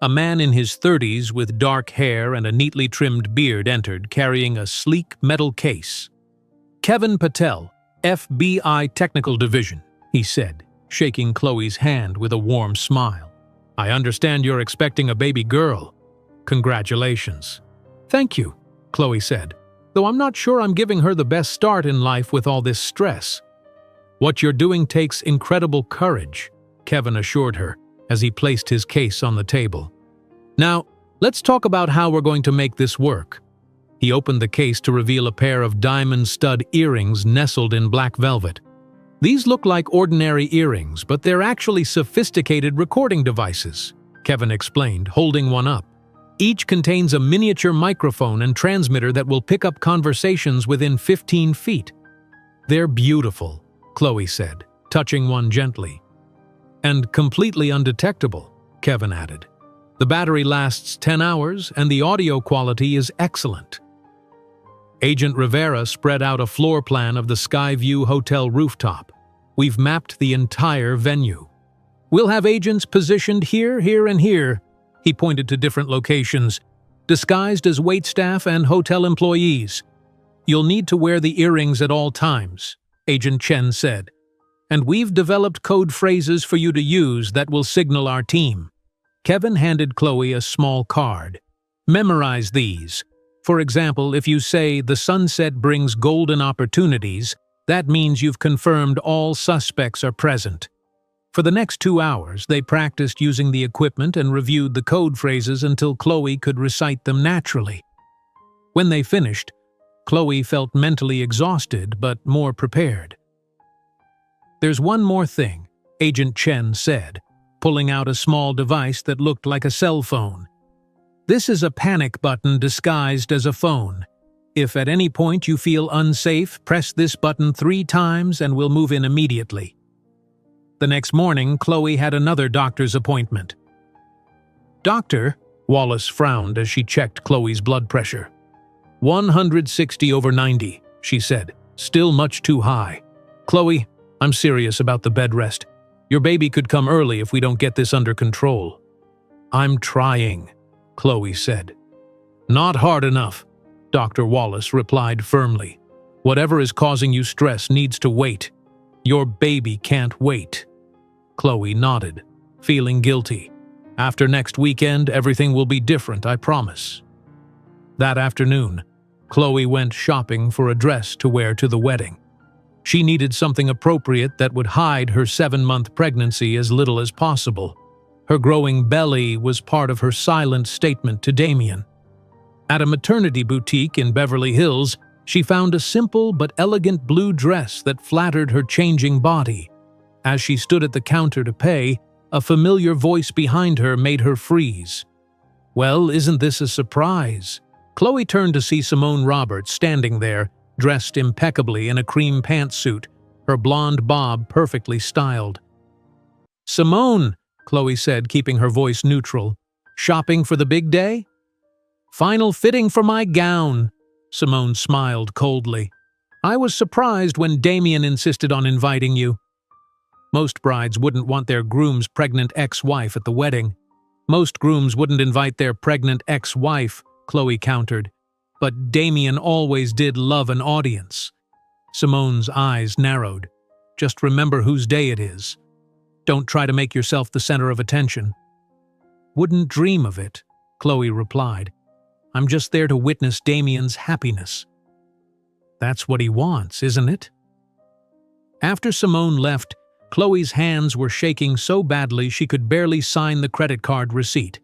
A man in his 30s with dark hair and a neatly trimmed beard entered, carrying a sleek metal case. "Kevin Patel, FBI Technical Division," he said, shaking Chloe's hand with a warm smile. "I understand you're expecting a baby girl. Congratulations." "Thank you," Chloe said, "though I'm not sure I'm giving her the best start in life with all this stress." "What you're doing takes incredible courage," Kevin assured her as he placed his case on the table. "Now, let's talk about how we're going to make this work." He opened the case to reveal a pair of diamond stud earrings nestled in black velvet. "These look like ordinary earrings, but they're actually sophisticated recording devices," Kevin explained, holding one up. "Each contains a miniature microphone and transmitter that will pick up conversations within 15 feet. "They're beautiful," Chloe said, touching one gently. "And completely undetectable," Kevin added. "The battery lasts 10 hours and the audio quality is excellent." Agent Rivera spread out a floor plan of the Skyview Hotel rooftop. "We've mapped the entire venue. We'll have agents positioned here, here, and here." He pointed to different locations, disguised as waitstaff and hotel employees. "You'll need to wear the earrings at all times," Agent Chen said. "And we've developed code phrases for you to use that will signal our team." Kevin handed Chloe a small card. "Memorize these. For example, if you say, 'The sunset brings golden opportunities,' that means you've confirmed all suspects are present." For the next 2 hours, they practiced using the equipment and reviewed the code phrases until Chloe could recite them naturally. When they finished, Chloe felt mentally exhausted but more prepared. "There's one more thing," Agent Chen said, pulling out a small device that looked like a cell phone. "This is a panic button disguised as a phone. If at any point you feel unsafe, press this button 3 times and we'll move in immediately." The next morning, Chloe had another doctor's appointment. "Doctor," Wallace frowned as she checked Chloe's blood pressure. 160/90, she said, "still much too high. Chloe, I'm serious about the bed rest. Your baby could come early if we don't get this under control." "I'm trying," Chloe said. "Not hard enough," Dr. Wallace replied firmly. "Whatever is causing you stress needs to wait. Your baby can't wait." Chloe nodded, feeling guilty. "After next weekend, everything will be different, I promise." That afternoon, Chloe went shopping for a dress to wear to the wedding. She needed something appropriate that would hide her 7-month pregnancy as little as possible. Her growing belly was part of her silent statement to Damien. At a maternity boutique in Beverly Hills, she found a simple but elegant blue dress that flattered her changing body. As she stood at the counter to pay, a familiar voice behind her made her freeze. "Well, isn't this a surprise?" Chloe turned to see Simone Roberts standing there, dressed impeccably in a cream pantsuit, her blonde bob perfectly styled. "Simone," Chloe said, keeping her voice neutral, "shopping for the big day?" "Final fitting for my gown," Simone smiled coldly. "I was surprised when Damien insisted on inviting you." Most brides wouldn't want their groom's pregnant ex-wife at the wedding. Most grooms wouldn't invite their pregnant ex-wife, Chloe countered. But Damien always did love an audience. Simone's eyes narrowed. "Just remember whose day it is. Don't try to make yourself the center of attention." "Wouldn't dream of it," Chloe replied. "I'm just there to witness Damien's happiness." "That's what he wants, isn't it?" After Simone left, Chloe's hands were shaking so badly she could barely sign the credit card receipt.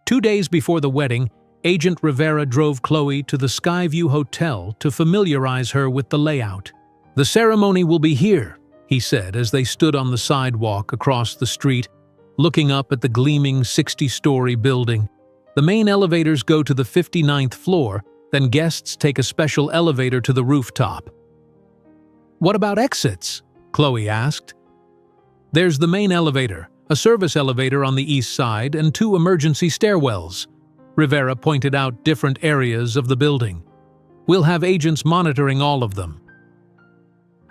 2 days before the wedding, Agent Rivera drove Chloe to the Skyview Hotel to familiarize her with the layout. "The ceremony will be here," he said as they stood on the sidewalk across the street, looking up at the gleaming 60-story building. "The main elevators go to the 59th floor, then guests take a special elevator to the rooftop." "What about exits?" Chloe asked. "There's the main elevator, a service elevator on the east side, and 2 emergency stairwells." Rivera pointed out different areas of the building. "We'll have agents monitoring all of them."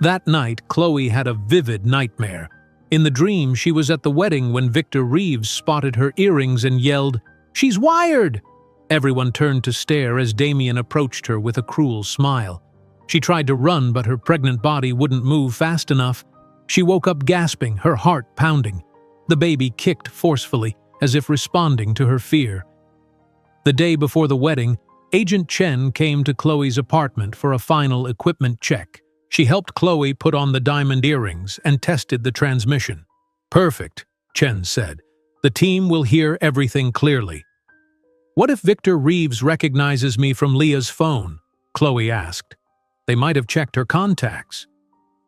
That night, Chloe had a vivid nightmare. In the dream, she was at the wedding when Victor Reeves spotted her earrings and yelled, "She's wired!" Everyone turned to stare as Damien approached her with a cruel smile. She tried to run, but her pregnant body wouldn't move fast enough. She woke up gasping, her heart pounding. The baby kicked forcefully, as if responding to her fear. The day before the wedding, Agent Chen came to Chloe's apartment for a final equipment check. She helped Chloe put on the diamond earrings and tested the transmission. "Perfect," Chen said. "The team will hear everything clearly." "What if Victor Reeves recognizes me from Leah's phone?" Chloe asked. "They might have checked her contacts."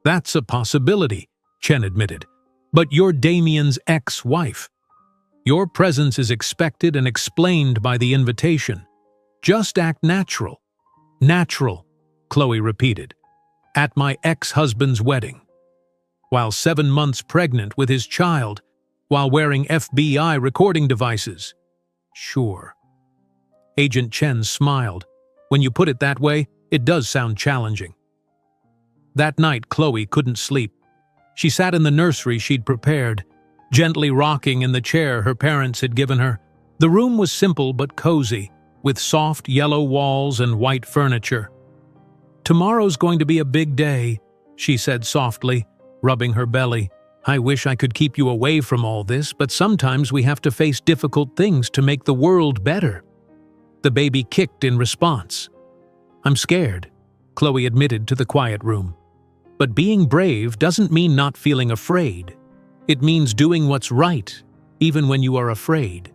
"That's a possibility," Chen admitted. "But you're Damien's ex-wife. Your presence is expected and explained by the invitation. Just act natural." "Natural," Chloe repeated. "At my ex-husband's wedding. While 7 months pregnant with his child, while wearing FBI recording devices." "Sure." Agent Chen smiled. "When you put it that way, it does sound challenging." That night, Chloe couldn't sleep. She sat in the nursery she'd prepared, gently rocking in the chair her parents had given her. The room was simple but cozy, with soft yellow walls and white furniture. "Tomorrow's going to be a big day," she said softly, rubbing her belly. "I wish I could keep you away from all this, but sometimes we have to face difficult things to make the world better." The baby kicked in response. "I'm scared," Chloe admitted to the quiet room. "But being brave doesn't mean not feeling afraid. It means doing what's right, even when you are afraid."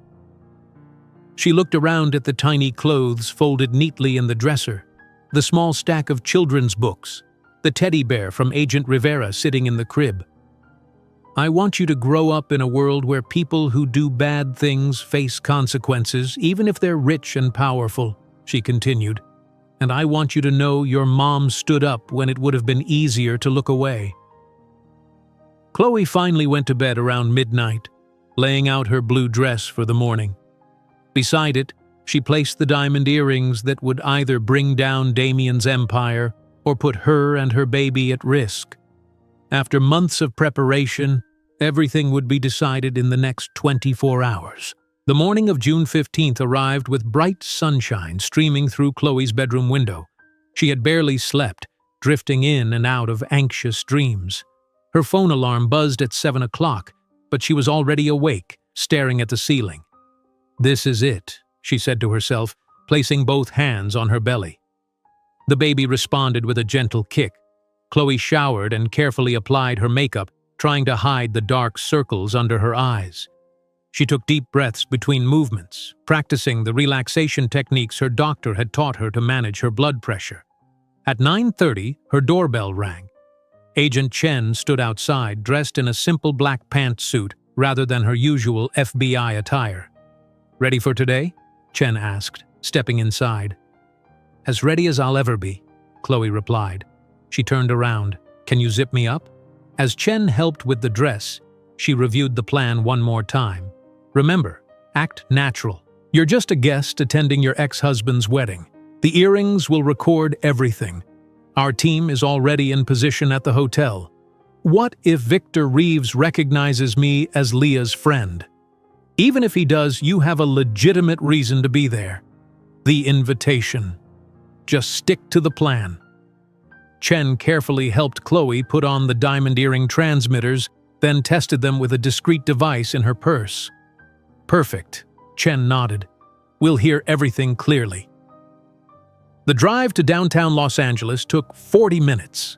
She looked around at the tiny clothes folded neatly in the dresser, the small stack of children's books, the teddy bear from Agent Rivera sitting in the crib. "I want you to grow up in a world where people who do bad things face consequences, even if they're rich and powerful," she continued. "And I want you to know your mom stood up when it would have been easier to look away." Chloe finally went to bed around midnight, laying out her blue dress for the morning. Beside it, she placed the diamond earrings that would either bring down Damien's empire or put her and her baby at risk. After months of preparation, everything would be decided in the next 24 hours. The morning of June 15th arrived with bright sunshine streaming through Chloe's bedroom window. She had barely slept, drifting in and out of anxious dreams. Her phone alarm buzzed at 7 o'clock, but she was already awake, staring at the ceiling. "This is it," she said to herself. placing both hands on her belly. The baby responded with a gentle kick. Chloe showered and carefully applied her makeup, trying to hide the dark circles under her eyes. She took deep breaths between movements, practicing the relaxation techniques her doctor had taught her to manage her blood pressure. At 9:30, her doorbell rang. Agent Chen stood outside, dressed in a simple black pantsuit rather than her usual FBI attire. "Ready for today?" Chen asked, stepping inside. "As ready as I'll ever be," Chloe replied. She turned around. "Can you zip me up?" As Chen helped with the dress, she reviewed the plan one more time. "Remember, act natural. You're just a guest attending your ex-husband's wedding. The earrings will record everything. Our team is already in position at the hotel. What if Victor Reeves recognizes me as Leah's friend? Even if he does, you have a legitimate reason to be there. The invitation. Just stick to the plan." Chen carefully helped Chloe put on the diamond earring transmitters, then tested them with a discreet device in her purse. "Perfect," Chen nodded. "We'll hear everything clearly." The drive to downtown Los Angeles took 40 minutes.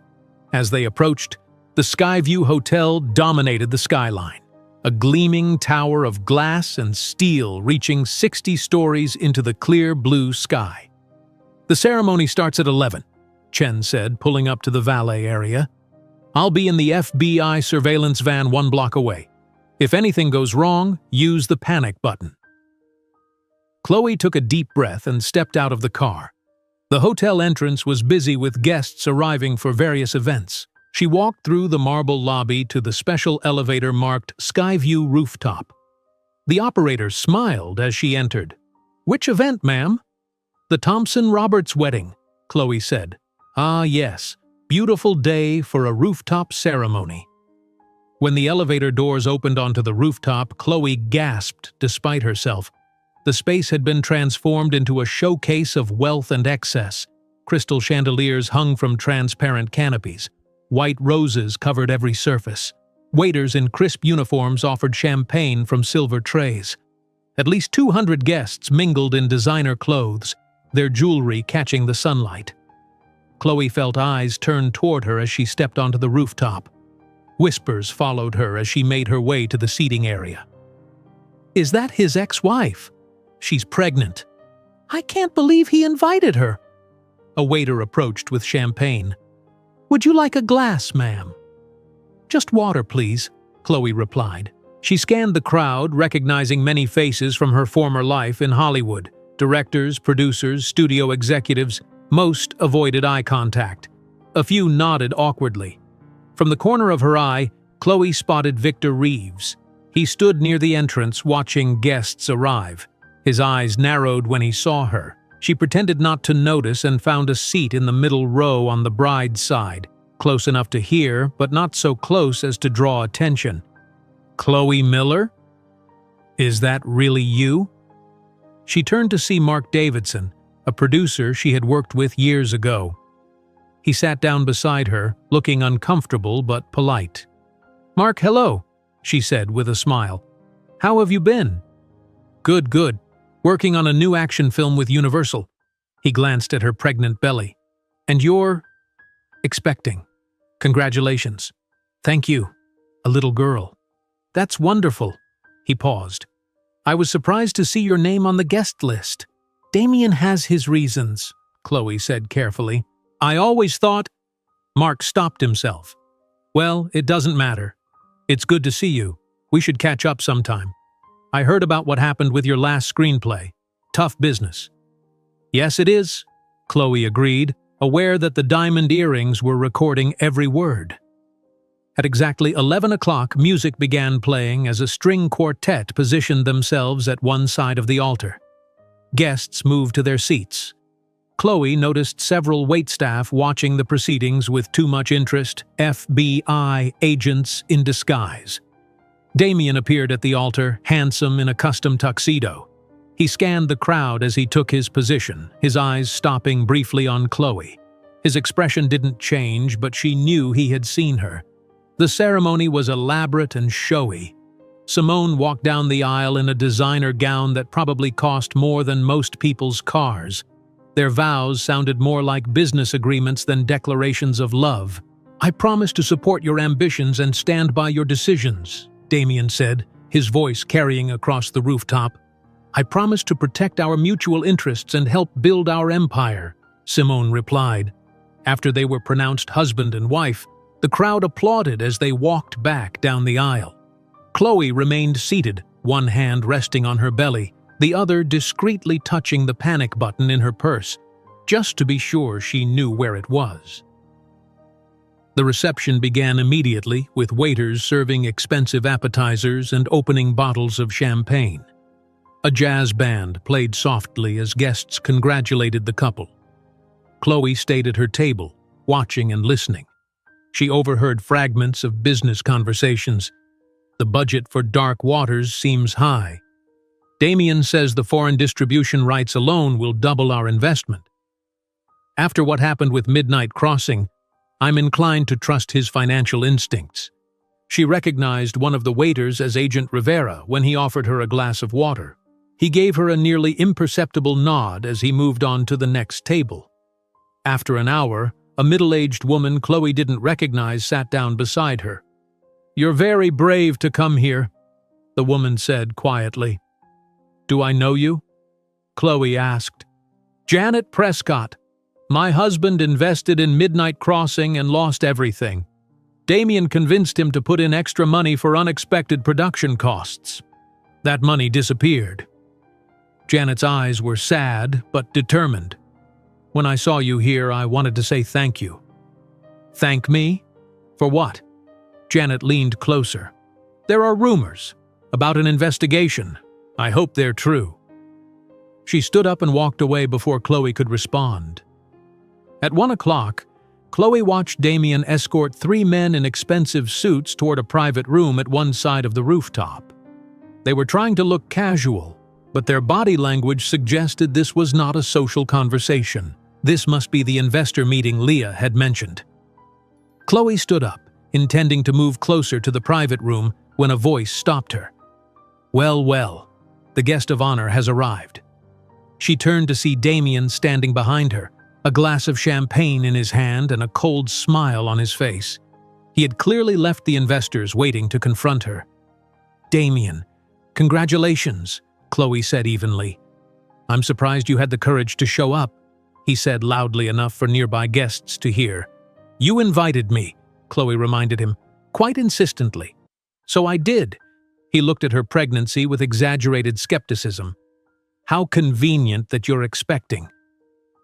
As they approached, the Skyview Hotel dominated the skyline, a gleaming tower of glass and steel reaching 60 stories into the clear blue sky. "The ceremony starts at 11, Chen said, pulling up to the valet area. "I'll be in the FBI surveillance van 1 block away. If anything goes wrong, use the panic button." Chloe took a deep breath and stepped out of the car. The hotel entrance was busy with guests arriving for various events. She walked through the marble lobby to the special elevator marked Skyview Rooftop. The operator smiled as she entered. "Which event, ma'am?" "The Thompson-Roberts wedding," Chloe said. "Ah, yes. Beautiful day for a rooftop ceremony." When the elevator doors opened onto the rooftop, Chloe gasped despite herself. The space had been transformed into a showcase of wealth and excess. Crystal chandeliers hung from transparent canopies. White roses covered every surface. Waiters in crisp uniforms offered champagne from silver trays. At least 200 guests mingled in designer clothes, their jewelry catching the sunlight. Chloe felt eyes turn toward her as she stepped onto the rooftop. Whispers followed her as she made her way to the seating area. "Is that his ex-wife? She's pregnant. I can't believe he invited her." A waiter approached with champagne. "Would you like a glass, ma'am?" "Just water, please," Chloe replied. She scanned the crowd, recognizing many faces from her former life in Hollywood. Directors, producers, studio executives. Most avoided eye contact. A few nodded awkwardly. From the corner of her eye, Chloe spotted Victor Reeves. He stood near the entrance watching guests arrive. His eyes narrowed when he saw her. She pretended not to notice and found a seat in the middle row on the bride's side, close enough to hear, but not so close as to draw attention. "Chloe Miller? Is that really you?" She turned to see Mark Davidson, a producer she had worked with years ago. He sat down beside her, looking uncomfortable but polite. "Mark, hello," she said with a smile. "How have you been?" "Good, good. Working on a new action film with Universal." He glanced at her pregnant belly. "And you're expecting. Congratulations." "Thank you. A little girl." "That's wonderful." He paused. "I was surprised to see your name on the guest list." "Damien has his reasons," Chloe said carefully. "I always thought—" Mark stopped himself. "Well, it doesn't matter. It's good to see you. We should catch up sometime. I heard about what happened with your last screenplay. Tough business." "Yes, it is," Chloe agreed, aware that the diamond earrings were recording every word. At exactly 11 o'clock, music began playing as a string quartet positioned themselves at one side of the altar. Guests moved to their seats. Chloe noticed several waitstaff watching the proceedings with too much interest, FBI agents in disguise. Damien appeared at the altar, handsome in a custom tuxedo. He scanned the crowd as he took his position, his eyes stopping briefly on Chloe. His expression didn't change, but she knew he had seen her. The ceremony was elaborate and showy. Simone walked down the aisle in a designer gown that probably cost more than most people's cars. Their vows sounded more like business agreements than declarations of love. "I promise to support your ambitions and stand by your decisions," Damien said, his voice carrying across the rooftop. "I promise to protect our mutual interests and help build our empire," Simone replied. After they were pronounced husband and wife, the crowd applauded as they walked back down the aisle. Chloe remained seated, one hand resting on her belly, the other discreetly touching the panic button in her purse, just to be sure she knew where it was. The reception began immediately, with waiters serving expensive appetizers and opening bottles of champagne. A jazz band played softly as guests congratulated the couple. Chloe stayed at her table, watching and listening. She overheard fragments of business conversations. "The budget for Dark Waters seems high. Damien says the foreign distribution rights alone will double our investment. After what happened with Midnight Crossing, I'm inclined to trust his financial instincts." She recognized one of the waiters as Agent Rivera when he offered her a glass of water. He gave her a nearly imperceptible nod as he moved on to the next table. After an hour, a middle-aged woman Chloe didn't recognize sat down beside her. "You're very brave to come here," the woman said quietly. "Do I know you?" Chloe asked. "Janet Prescott. My husband invested in Midnight Crossing and lost everything. Damien convinced him to put in extra money for unexpected production costs. That money disappeared." Janet's eyes were sad but determined. "When I saw you here, I wanted to say thank you." "Thank me? For what?" Janet leaned closer. "There are rumors about an investigation. I hope they're true." She stood up and walked away before Chloe could respond. At 1 o'clock, Chloe watched Damien escort 3 men in expensive suits toward a private room at one side of the rooftop. They were trying to look casual, but their body language suggested this was not a social conversation. This must be the investor meeting Leah had mentioned. Chloe stood up, intending to move closer to the private room when a voice stopped her. "Well, well, the guest of honor has arrived." She turned to see Damien standing behind her, a glass of champagne in his hand and a cold smile on his face. He had clearly left the investors waiting to confront her. "Damien, congratulations," Chloe said evenly. "I'm surprised you had the courage to show up," he said loudly enough for nearby guests to hear. "You invited me," Chloe reminded him, quite insistently. "So I did." He looked at her pregnancy with exaggerated skepticism. "How convenient that you're expecting.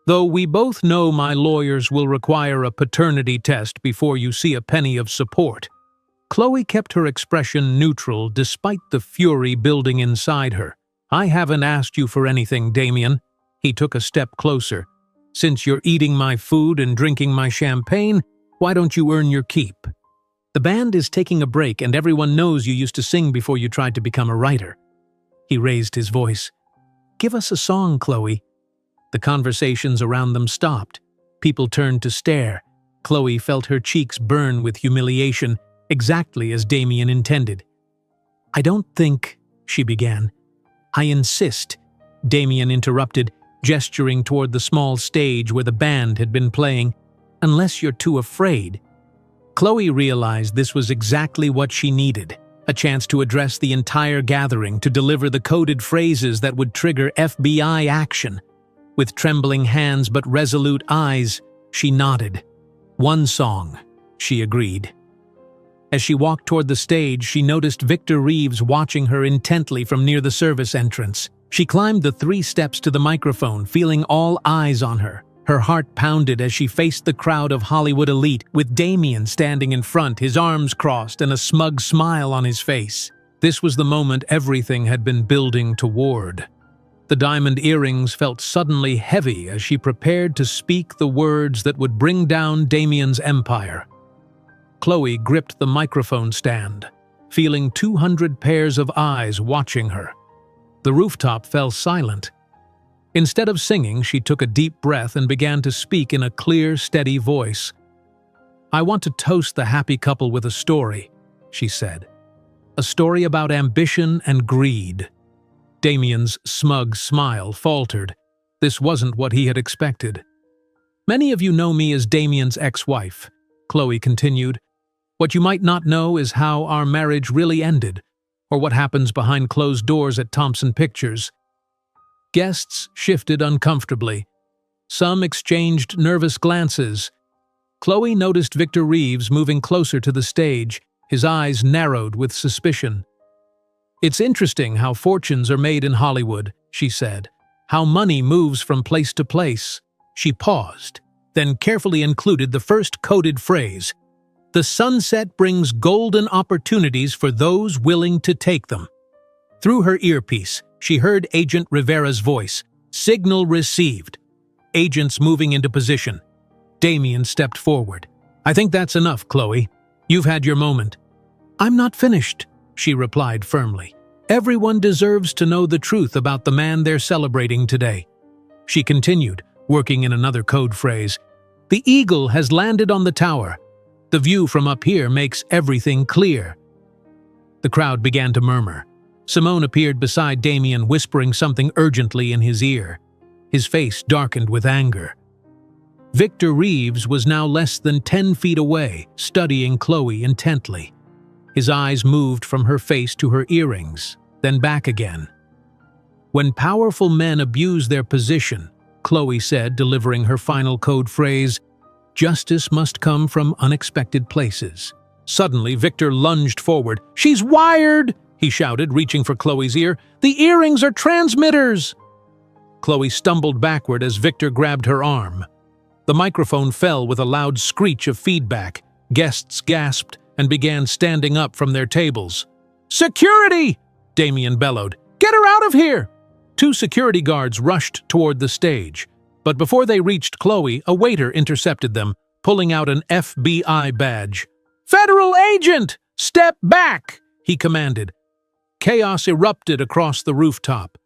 Though we both know my lawyers will require a paternity test before you see a penny of support." Chloe kept her expression neutral despite the fury building inside her. "I haven't asked you for anything, Damien." He took a step closer. "Since you're eating my food and drinking my champagne, why don't you earn your keep? The band is taking a break and everyone knows you used to sing before you tried to become a writer." He raised his voice. "Give us a song, Chloe." The conversations around them stopped. People turned to stare. Chloe felt her cheeks burn with humiliation, exactly as Damien intended. "I don't think," she began. "I insist," Damien interrupted, gesturing toward the small stage where the band had been playing, "unless you're too afraid." Chloe realized this was exactly what she needed, a chance to address the entire gathering, to deliver the coded phrases that would trigger FBI action. With trembling hands but resolute eyes, she nodded. "One song," she agreed. As she walked toward the stage, she noticed Victor Reeves watching her intently from near the service entrance. She climbed the 3 steps to the microphone, feeling all eyes on her. Her heart pounded as she faced the crowd of Hollywood elite, with Damien standing in front, his arms crossed and a smug smile on his face. This was the moment everything had been building toward. The diamond earrings felt suddenly heavy as she prepared to speak the words that would bring down Damien's empire. Chloe gripped the microphone stand, feeling 200 pairs of eyes watching her. The rooftop fell silent. Instead of singing, she took a deep breath and began to speak in a clear, steady voice. "I want to toast the happy couple with a story," she said. A story about ambition and greed. Damien's smug smile faltered. This wasn't what he had expected. Many of you know me as Damien's ex-wife, Chloe continued. What you might not know is how our marriage really ended, or what happens behind closed doors at Thompson Pictures. Guests shifted uncomfortably. Some exchanged nervous glances. Chloe noticed Victor Reeves moving closer to the stage, his eyes narrowed with suspicion. It's interesting how fortunes are made in Hollywood, she said. How money moves from place to place. She paused, then carefully included the first coded phrase. The sunset brings golden opportunities for those willing to take them. Through her earpiece, she heard Agent Rivera's voice. Signal received. Agents moving into position. Damien stepped forward. I think that's enough, Chloe. You've had your moment. I'm not finished, she replied firmly. Everyone deserves to know the truth about the man they're celebrating today. She continued, working in another code phrase. The eagle has landed on the tower. The view from up here makes everything clear. The crowd began to murmur. Simone appeared beside Damien, whispering something urgently in his ear. His face darkened with anger. Victor Reeves was now less than 10 feet away, studying Chloe intently. His eyes moved from her face to her earrings, then back again. When powerful men abuse their position, Chloe said, delivering her final code phrase, justice must come from unexpected places. Suddenly, Victor lunged forward. She's wired, he shouted, reaching for Chloe's ear. The earrings are transmitters! Chloe stumbled backward as Victor grabbed her arm. The microphone fell with a loud screech of feedback. Guests gasped and began standing up from their tables. Security! Damien bellowed. Get her out of here! 2 security guards rushed toward the stage. But before they reached Chloe, a waiter intercepted them, pulling out an FBI badge. Federal agent! Step back! He commanded. Chaos erupted across the rooftop.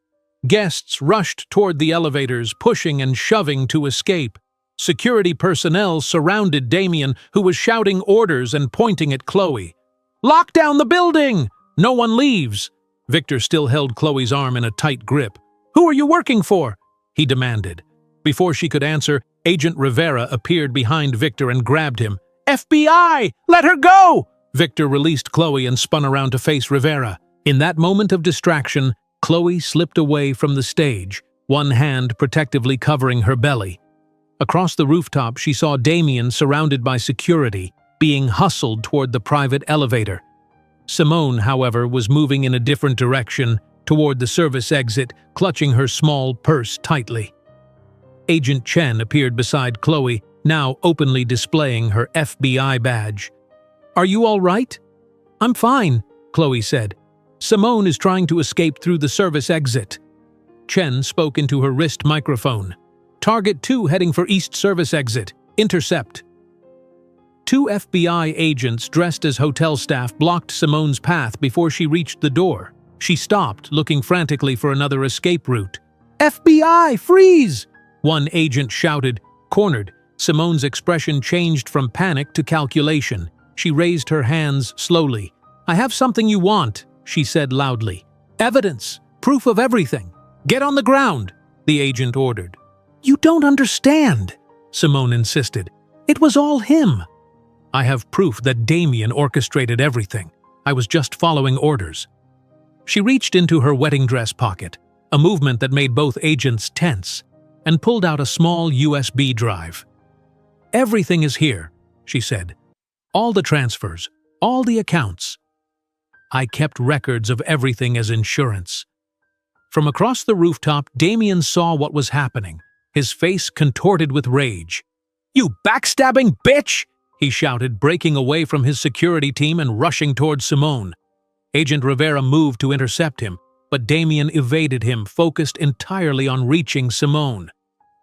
Guests rushed toward the elevators, pushing and shoving to escape. Security personnel surrounded Damien, who was shouting orders and pointing at Chloe. Lock down the building! No one leaves! Victor still held Chloe's arm in a tight grip. Who are you working for? He demanded. Before she could answer, Agent Rivera appeared behind Victor and grabbed him. FBI! Let her go! Victor released Chloe and spun around to face Rivera. In that moment of distraction, Chloe slipped away from the stage, one hand protectively covering her belly. Across the rooftop, she saw Damien surrounded by security, being hustled toward the private elevator. Simone, however, was moving in a different direction, toward the service exit, clutching her small purse tightly. Agent Chen appeared beside Chloe, now openly displaying her FBI badge. Are you all right? I'm fine, Chloe said. Simone is trying to escape through the service exit. Chen spoke into her wrist microphone. Target 2 heading for East Service Exit. Intercept. 2 FBI agents dressed as hotel staff blocked Simone's path before she reached the door. She stopped, looking frantically for another escape route. FBI, freeze! One agent shouted. Cornered, Simone's expression changed from panic to calculation. She raised her hands slowly. I have something you want, she said loudly. Evidence, proof of everything. Get on the ground, the agent ordered. You don't understand, Simone insisted. It was all him. I have proof that Damien orchestrated everything. I was just following orders. She reached into her wedding dress pocket, a movement that made both agents tense, and pulled out a small USB drive. Everything is here, she said. All the transfers, all the accounts. I kept records of everything as insurance. From across the rooftop, Damien saw what was happening, his face contorted with rage. You backstabbing bitch! He shouted, breaking away from his security team and rushing toward Simone. Agent Rivera moved to intercept him, but Damien evaded him, focused entirely on reaching Simone.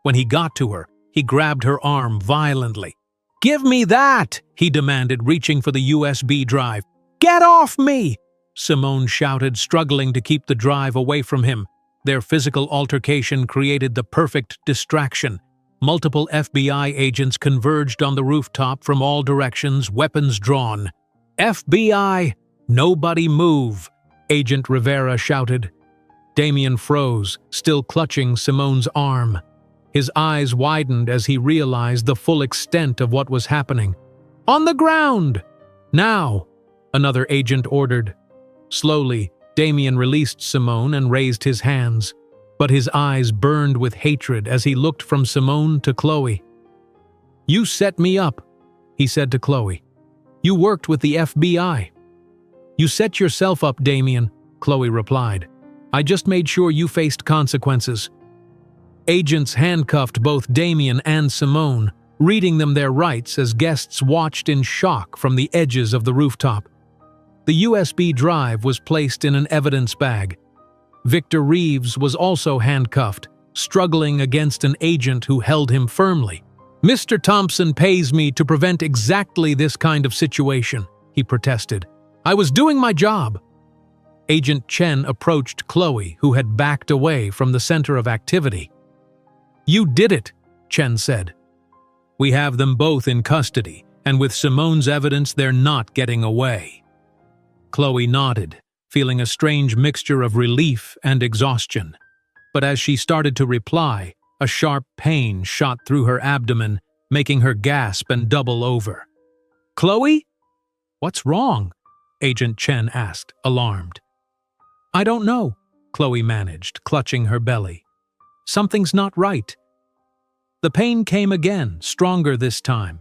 When he got to her, he grabbed her arm violently. Give me that! He demanded, reaching for the USB drive. Get off me! Simone shouted, struggling to keep the drive away from him. Their physical altercation created the perfect distraction. Multiple FBI agents converged on the rooftop from all directions, weapons drawn. FBI! "Nobody move!" Agent Rivera shouted. Damien froze, still clutching Simone's arm. His eyes widened as he realized the full extent of what was happening. "On the ground! Now!" another agent ordered. Slowly, Damien released Simone and raised his hands, but his eyes burned with hatred as he looked from Simone to Chloe. "You set me up," he said to Chloe. "You worked with the FBI." "You set yourself up, Damien," Chloe replied. "I just made sure you faced consequences." Agents handcuffed both Damien and Simone, reading them their rights as guests watched in shock from the edges of the rooftop. The USB drive was placed in an evidence bag. Victor Reeves was also handcuffed, struggling against an agent who held him firmly. "Mr. Thompson pays me to prevent exactly this kind of situation," he protested. "I was doing my job." Agent Chen approached Chloe, who had backed away from the center of activity. "You did it," Chen said. "We have them both in custody, and with Simone's evidence, they're not getting away." Chloe nodded, feeling a strange mixture of relief and exhaustion. But as she started to reply, a sharp pain shot through her abdomen, making her gasp and double over. "Chloe? What's wrong?" Agent Chen asked, alarmed. "I don't know," Chloe managed, clutching her belly. "Something's not right." The pain came again, stronger this time.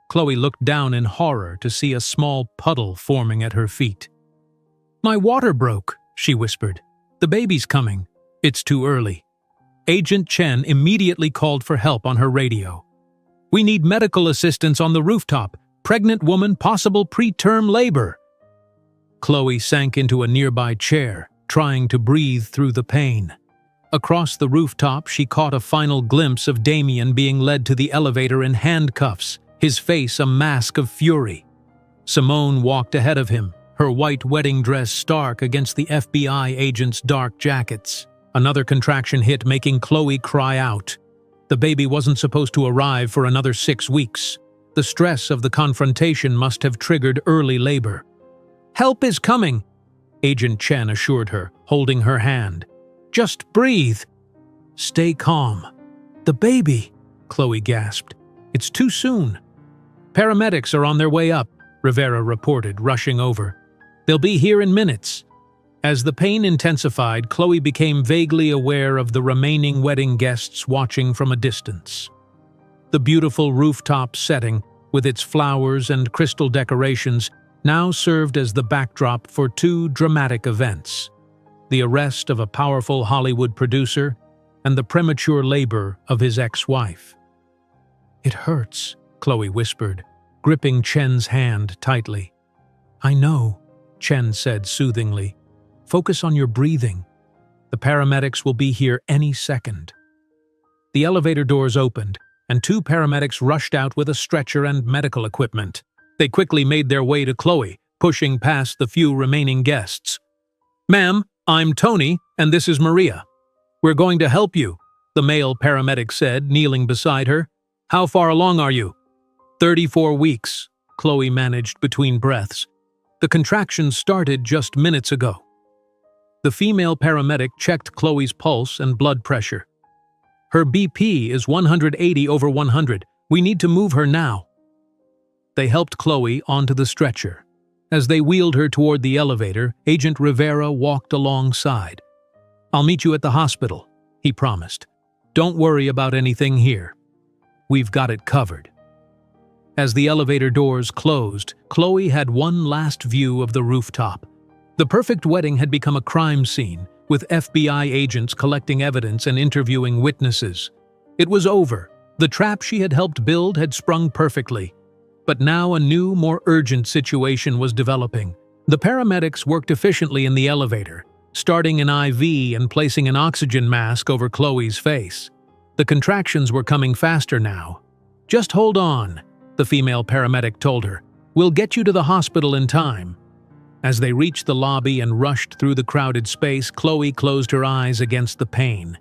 Chloe looked down in horror to see a small puddle forming at her feet. "My water broke," she whispered. "The baby's coming. It's too early." Agent Chen immediately called for help on her radio. "We need medical assistance on the rooftop. Pregnant woman, possible preterm labor." Chloe sank into a nearby chair, trying to breathe through the pain. Across the rooftop, she caught a final glimpse of Damien being led to the elevator in handcuffs, his face a mask of fury. Simone walked ahead of him, her white wedding dress stark against the FBI agents' dark jackets. Another contraction hit, making Chloe cry out. The baby wasn't supposed to arrive for another 6 weeks. The stress of the confrontation must have triggered early labor. "Help is coming," Agent Chen assured her, holding her hand. "Just breathe." "Stay calm." "The baby," Chloe gasped. "It's too soon." "Paramedics are on their way up," Rivera reported, rushing over. "They'll be here in minutes." As the pain intensified, Chloe became vaguely aware of the remaining wedding guests watching from a distance. The beautiful rooftop setting, with its flowers and crystal decorations, now served as the backdrop for 2 dramatic events: the arrest of a powerful Hollywood producer and the premature labor of his ex-wife. "It hurts," Chloe whispered, gripping Chen's hand tightly. "I know," Chen said soothingly. "Focus on your breathing. The paramedics will be here any second." The elevator doors opened, and 2 paramedics rushed out with a stretcher and medical equipment. They quickly made their way to Chloe, pushing past the few remaining guests. "Ma'am, I'm Tony, and this is Maria. We're going to help you," the male paramedic said, kneeling beside her. "How far along are you?" 34 weeks, Chloe managed between breaths. "The contractions started just minutes ago." The female paramedic checked Chloe's pulse and blood pressure. "Her BP is 180/100. We need to move her now." They helped Chloe onto the stretcher. As they wheeled her toward the elevator, Agent Rivera walked alongside. "I'll meet you at the hospital," he promised. "Don't worry about anything here. We've got it covered." As the elevator doors closed, Chloe had one last view of the rooftop. The perfect wedding had become a crime scene, with FBI agents collecting evidence and interviewing witnesses. It was over. The trap she had helped build had sprung perfectly. But now a new, more urgent situation was developing. The paramedics worked efficiently in the elevator, starting an IV and placing an oxygen mask over Chloe's face. The contractions were coming faster now. "Just hold on," the female paramedic told her. "We'll get you to the hospital in time." As they reached the lobby and rushed through the crowded space, Chloe closed her eyes against the pain.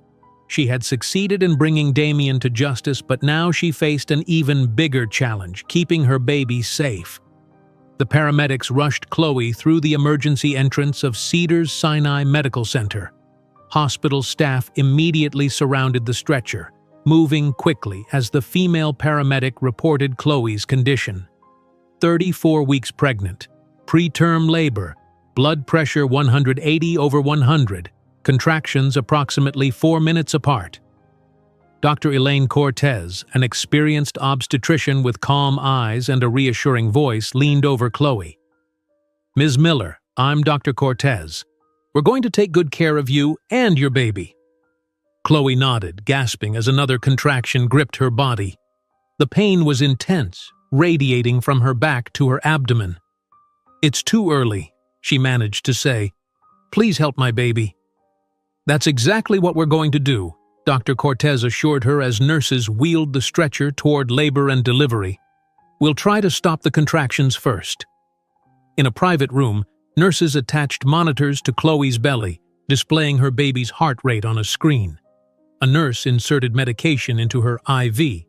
She had succeeded in bringing Damien to justice, but now she faced an even bigger challenge, keeping her baby safe. The paramedics rushed Chloe through the emergency entrance of Cedars-Sinai Medical Center. Hospital staff immediately surrounded the stretcher, moving quickly as the female paramedic reported Chloe's condition. 34 weeks pregnant, preterm labor, blood pressure 180/100, contractions approximately 4 minutes apart. Dr. Elaine Cortez, an experienced obstetrician with calm eyes and a reassuring voice, leaned over Chloe. "Ms. Miller, I'm Dr. Cortez. We're going to take good care of you and your baby." Chloe nodded, gasping as another contraction gripped her body. The pain was intense, radiating from her back to her abdomen. "It's too early," she managed to say. "Please help my baby." "That's exactly what we're going to do," Dr. Cortez assured her as nurses wheeled the stretcher toward labor and delivery. "We'll try to stop the contractions first." In a private room, nurses attached monitors to Chloe's belly, displaying her baby's heart rate on a screen. A nurse inserted medication into her IV.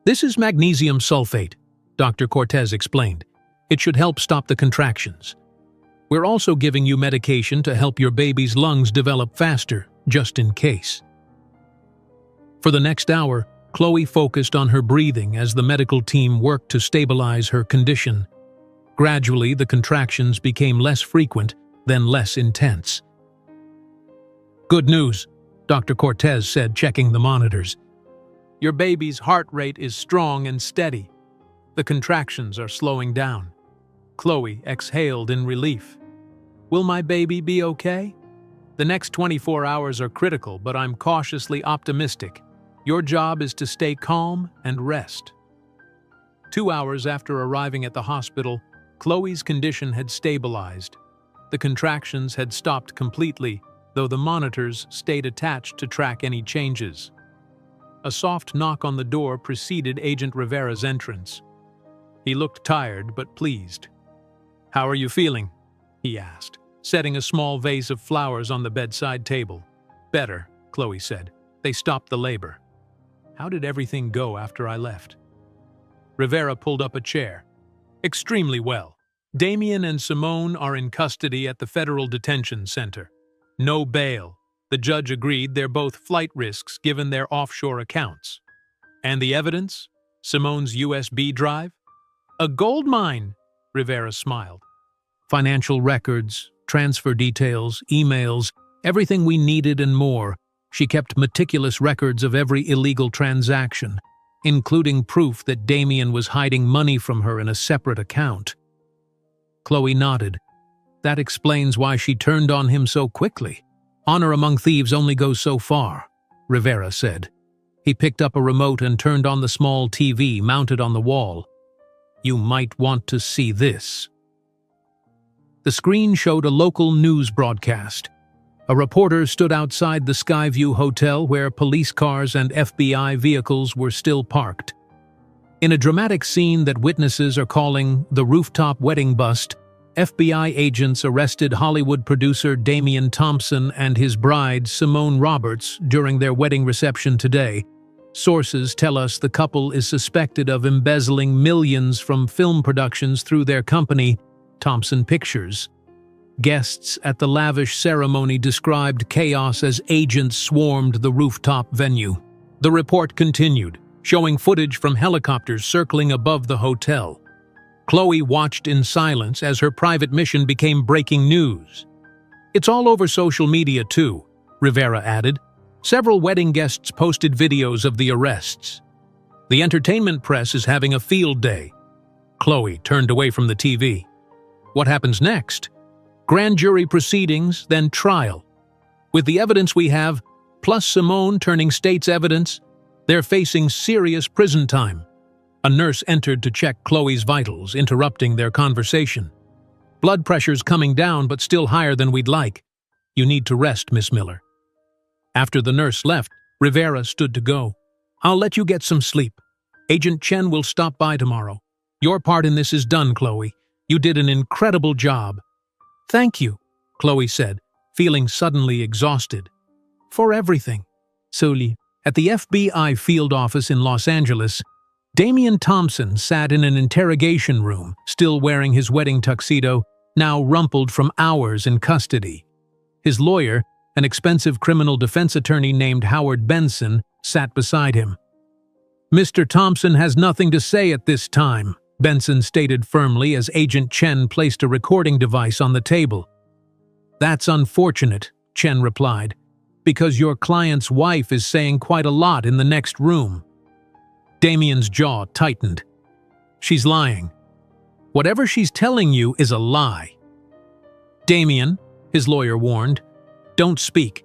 "This is magnesium sulfate," Dr. Cortez explained. "It should help stop the contractions. We're also giving you medication to help your baby's lungs develop faster, just in case." For the next hour, Chloe focused on her breathing as the medical team worked to stabilize her condition. Gradually, the contractions became less frequent, then less intense. "Good news," Dr. Cortez said, checking the monitors. "Your baby's heart rate is strong and steady. The contractions are slowing down." Chloe exhaled in relief. "Will my baby be okay?" "The next 24 hours are critical, but I'm cautiously optimistic. Your job is to stay calm and rest." 2 hours after arriving at the hospital, Chloe's condition had stabilized. The contractions had stopped completely, though the monitors stayed attached to track any changes. A soft knock on the door preceded Agent Rivera's entrance. He looked tired but pleased. "How are you feeling?" he asked, setting a small vase of flowers on the bedside table. "Better," Chloe said. "They stopped the labor." "How did everything go after I left?" Rivera pulled up a chair. "Extremely well. Damien and Simone are in custody at the Federal Detention Center. No bail. The judge agreed they're both flight risks given their offshore accounts." "And the evidence? Simone's USB drive?" "A gold mine," Rivera smiled. "Financial records, transfer details, emails, everything we needed and more. She kept meticulous records of every illegal transaction, including proof that Damien was hiding money from her in a separate account." Chloe nodded. "That explains why she turned on him so quickly. Honor among thieves only goes so far," Rivera said. He picked up a remote and turned on the small TV mounted on the wall. "You might want to see this." The screen showed a local news broadcast. A reporter stood outside the Skyview Hotel where police cars and FBI vehicles were still parked. In a dramatic scene that witnesses are calling the Rooftop wedding bust, FBI agents arrested Hollywood producer Damian Thompson and his bride Simone Roberts during their wedding reception today. Sources tell us the couple is suspected of embezzling millions from film productions through their company, Thompson Pictures. Guests at the lavish ceremony described chaos as agents swarmed the rooftop venue. The report continued, showing footage from helicopters circling above the hotel. Chloe watched in silence as her private mission became breaking news. "It's all over social media too," Rivera added. Several wedding guests posted videos of the arrests. "The entertainment press is having a field day." Chloe turned away from the TV. "What happens next?" "Grand jury proceedings, then trial. With the evidence we have, plus Simone turning state's evidence, they're facing serious prison time." A nurse entered to check Chloe's vitals, interrupting their conversation. "Blood pressure's coming down, but still higher than we'd like. You need to rest, Miss Miller." After the nurse left, Rivera stood to go. "I'll let you get some sleep. Agent Chen will stop by tomorrow. Your part in this is done, Chloe. You did an incredible job." "Thank you," Chloe said, feeling suddenly exhausted. "For everything." Solely. At the FBI field office in Los Angeles, Damian Thompson sat in an interrogation room, still wearing his wedding tuxedo, now rumpled from hours in custody. His lawyer, an expensive criminal defense attorney named Howard Benson, sat beside him. "Mr. Thompson has nothing to say at this time," Benson stated firmly as Agent Chen placed a recording device on the table. "That's unfortunate," Chen replied, "because your client's wife is saying quite a lot in the next room." Damian's jaw tightened. "She's lying. Whatever she's telling you is a lie." "Damian," his lawyer warned, "don't speak.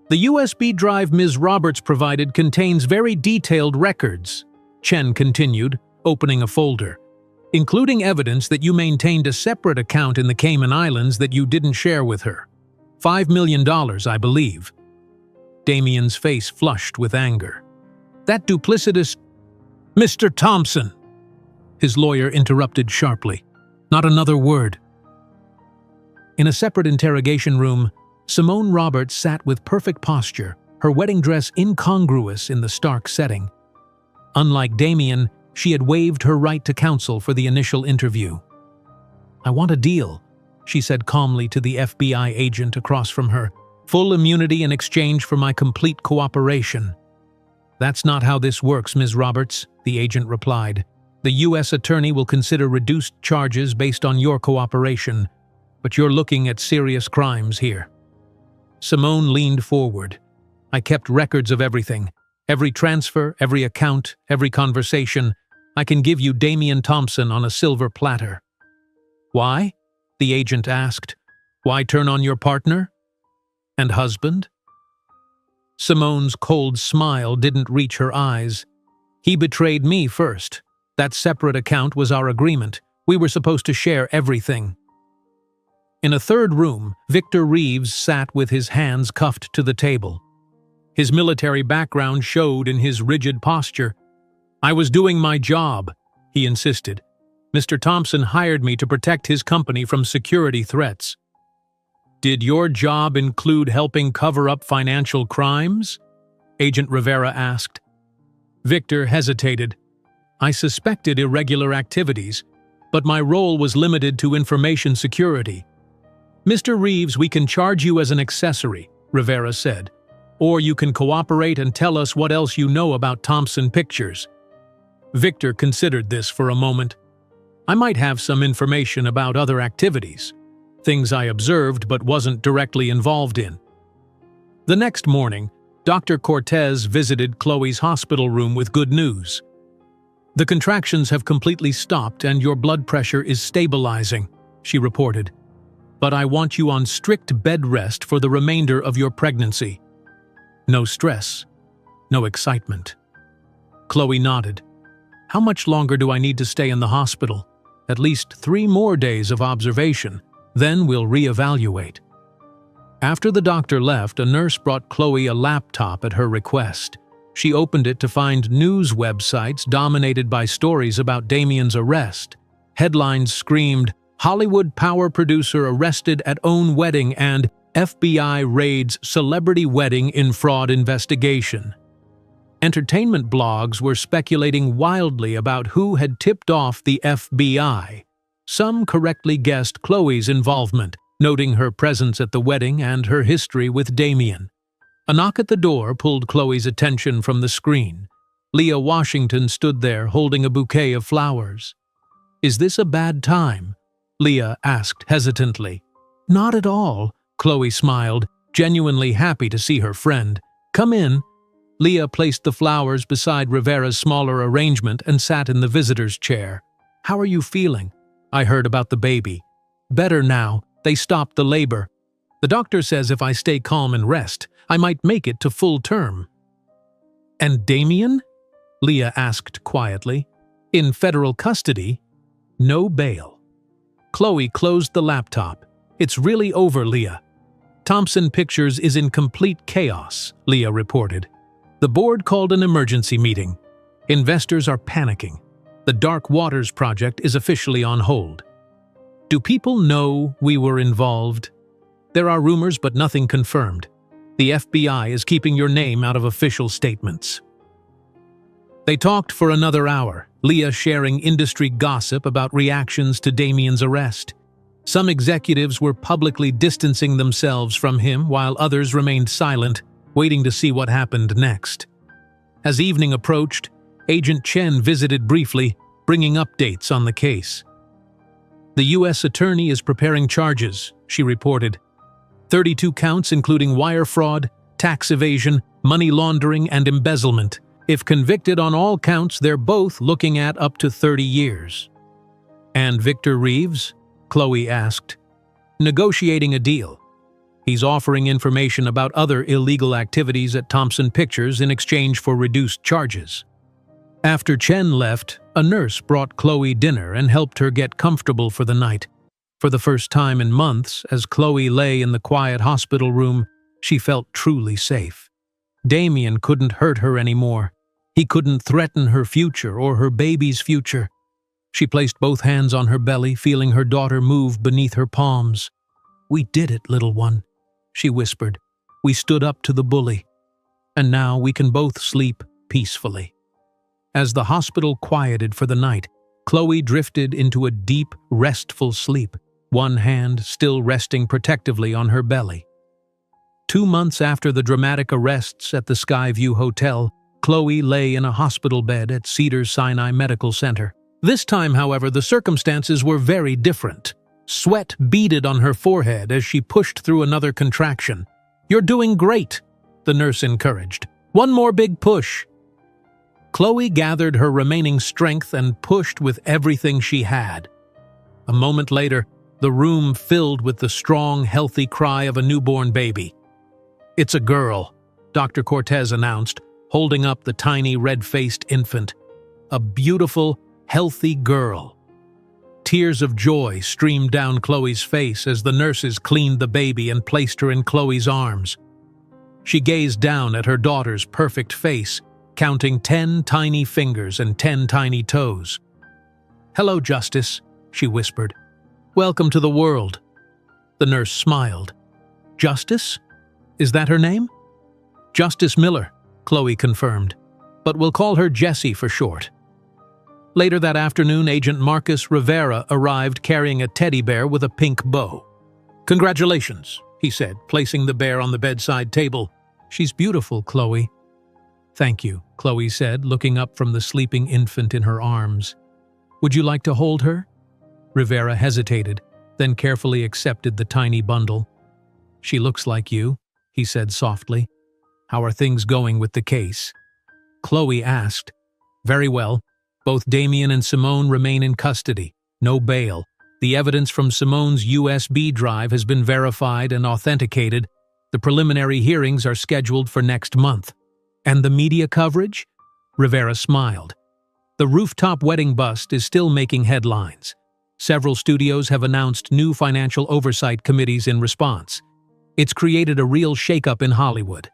The USB drive Ms. Roberts provided contains very detailed records," Chen continued, opening a folder, "including evidence that you maintained a separate account in the Cayman Islands that you didn't share with her. $5 million, I believe." Damian's face flushed with anger. "That duplicitous—" "Mr. Thompson!" his lawyer interrupted sharply. "Not another word." In a separate interrogation room, Simone Roberts sat with perfect posture, her wedding dress incongruous in the stark setting. Unlike Damian, she had waived her right to counsel for the initial interview. "I want a deal," she said calmly to the FBI agent across from her. "Full immunity in exchange for my complete cooperation." "That's not how this works, Ms. Roberts," the agent replied. "The U.S. attorney will consider reduced charges based on your cooperation, but you're looking at serious crimes here." Simone leaned forward. "I kept records of everything. Every transfer, every account, every conversation. I can give you Damian Thompson on a silver platter." "Why?" the agent asked. "Why turn on your partner? And husband?" Simone's cold smile didn't reach her eyes. "He betrayed me first. That separate account was our agreement. We were supposed to share everything." In a third room, Victor Reeves sat with his hands cuffed to the table. His military background showed in his rigid posture. "I was doing my job," he insisted. "Mr. Thompson hired me to protect his company from security threats." "Did your job include helping cover up financial crimes?" Agent Rivera asked. Victor hesitated. "I suspected irregular activities, but my role was limited to information security." "Mr. Reeves, we can charge you as an accessory," Rivera said. "Or you can cooperate and tell us what else you know about Thompson Pictures." Victor considered this for a moment. "I might have some information about other activities, things I observed but wasn't directly involved in." The next morning, Dr. Cortez visited Chloe's hospital room with good news. "The contractions have completely stopped and your blood pressure is stabilizing," she reported. "But I want you on strict bed rest for the remainder of your pregnancy. No stress, no excitement." Chloe nodded. "How much longer do I need to stay in the hospital?" "At least 3 more days of observation. Then we'll reevaluate." After the doctor left, a nurse brought Chloe a laptop at her request. She opened it to find news websites dominated by stories about Damian's arrest. Headlines screamed, "Hollywood power producer arrested at own wedding" and "FBI raids celebrity wedding in fraud investigation." Entertainment blogs were speculating wildly about who had tipped off the FBI. Some correctly guessed Chloe's involvement, noting her presence at the wedding and her history with Damian. A knock at the door pulled Chloe's attention from the screen. Leah Washington stood there holding a bouquet of flowers. "Is this a bad time?" Leah asked hesitantly. "Not at all," Chloe smiled, genuinely happy to see her friend. "Come in." Leah placed the flowers beside Rivera's smaller arrangement and sat in the visitor's chair. "How are you feeling?" "I heard about the baby." "Better now. They stopped the labor. The doctor says if I stay calm and rest, I might make it to full term." "And Damian?" Leah asked quietly. "In federal custody? No bail." Chloe closed the laptop. "It's really over, Leah. Thompson Pictures is in complete chaos," Leah reported. "The board called an emergency meeting. Investors are panicking. The Dark Waters project is officially on hold." "Do people know we were involved?" "There are rumors, but nothing confirmed. The FBI is keeping your name out of official statements." They talked for another hour, Leah sharing industry gossip about reactions to Damien's arrest. Some executives were publicly distancing themselves from him while others remained silent, waiting to see what happened next. As evening approached, Agent Chen visited briefly, bringing updates on the case. The U.S. attorney is preparing charges, she reported. 32 counts including wire fraud, tax evasion, money laundering, and embezzlement. If convicted on all counts, they're both looking at up to 30 years. And Victor Reeves? Chloe asked. Negotiating a deal. He's offering information about other illegal activities at Thompson Pictures in exchange for reduced charges. After Chen left, a nurse brought Chloe dinner and helped her get comfortable for the night. For the first time in months, as Chloe lay in the quiet hospital room, she felt truly safe. Damien couldn't hurt her anymore. He couldn't threaten her future or her baby's future. She placed both hands on her belly, feeling her daughter move beneath her palms. "We did it, little one," she whispered. "We stood up to the bully. And now we can both sleep peacefully." As the hospital quieted for the night, Chloe drifted into a deep, restful sleep, one hand still resting protectively on her belly. 2 months after the dramatic arrests at the Skyview Hotel, Chloe lay in a hospital bed at Cedars-Sinai Medical Center. This time, however, the circumstances were very different. Sweat beaded on her forehead as she pushed through another contraction. "You're doing great," the nurse encouraged. "One more big push." Chloe gathered her remaining strength and pushed with everything she had. A moment later, the room filled with the strong, healthy cry of a newborn baby. "It's a girl," Dr. Cortez announced, holding up the tiny red-faced infant. "A beautiful, healthy girl." Tears of joy streamed down Chloe's face as the nurses cleaned the baby and placed her in Chloe's arms. She gazed down at her daughter's perfect face, counting 10 tiny fingers and 10 tiny toes. "Hello, Justice," she whispered. "Welcome to the world." The nurse smiled. "Justice? Is that her name?" "Justice Miller," Chloe confirmed, "but we'll call her Jessie for short." Later that afternoon, Agent Marcus Rivera arrived carrying a teddy bear with a pink bow. "Congratulations," he said, placing the bear on the bedside table. "She's beautiful, Chloe." "Thank you," Chloe said, looking up from the sleeping infant in her arms. "Would you like to hold her?" Rivera hesitated, then carefully accepted the tiny bundle. "She looks like you," he said softly. "How are things going with the case?" Chloe asked. "Very well. Both Damien and Simone remain in custody. No bail. The evidence from Simone's USB drive has been verified and authenticated. The preliminary hearings are scheduled for next month." "And the media coverage?" Rivera smiled. "The Rooftop wedding bust is still making headlines. Several studios have announced new financial oversight committees in response. It's created a real shakeup in Hollywood."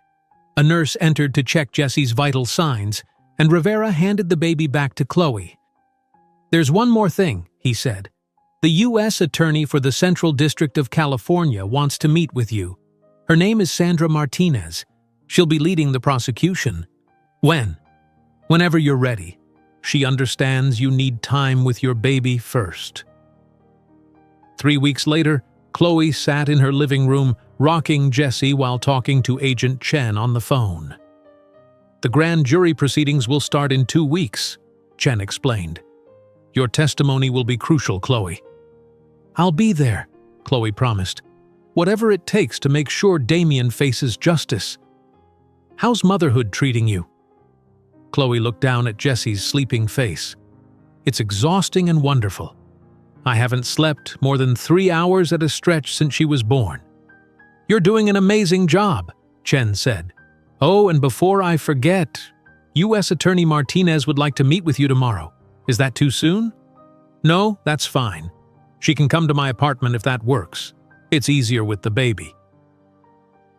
A nurse entered to check Jessie's vital signs, and Rivera handed the baby back to Chloe. "There's one more thing," he said. "The U.S. Attorney for the Central District of California wants to meet with you. Her name is Sandra Martinez. She'll be leading the prosecution." "When?" "Whenever you're ready. She understands you need time with your baby first." 3 weeks later, Chloe sat in her living room, rocking Jessie while talking to Agent Chen on the phone. "The grand jury proceedings will start in 2 weeks, Chen explained. "Your testimony will be crucial, Chloe." "I'll be there," Chloe promised. "Whatever it takes to make sure Damien faces justice." "How's motherhood treating you?" Chloe looked down at Jessie's sleeping face. "It's exhausting and wonderful. I haven't slept more than 3 hours at a stretch since she was born." "You're doing an amazing job," Chen said. "Oh, and before I forget, U.S. Attorney Martinez would like to meet with you tomorrow. Is that too soon?" "No, that's fine. She can come to my apartment if that works. It's easier with the baby."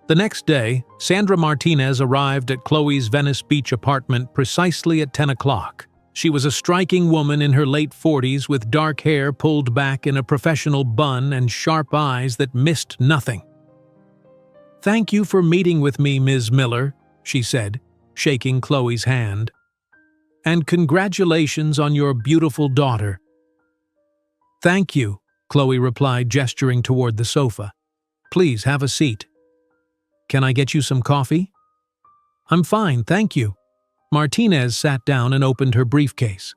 The next day, Sandra Martinez arrived at Chloe's Venice Beach apartment precisely at 10 o'clock. She was a striking woman in her late 40s with dark hair pulled back in a professional bun and sharp eyes that missed nothing. "Thank you for meeting with me, Ms. Miller," she said, shaking Chloe's hand. And congratulations on your beautiful daughter." "Thank you," Chloe replied, gesturing toward the sofa. "Please have a seat." "Can I get you some coffee?" "I'm fine, thank you." Martinez sat down and opened her briefcase.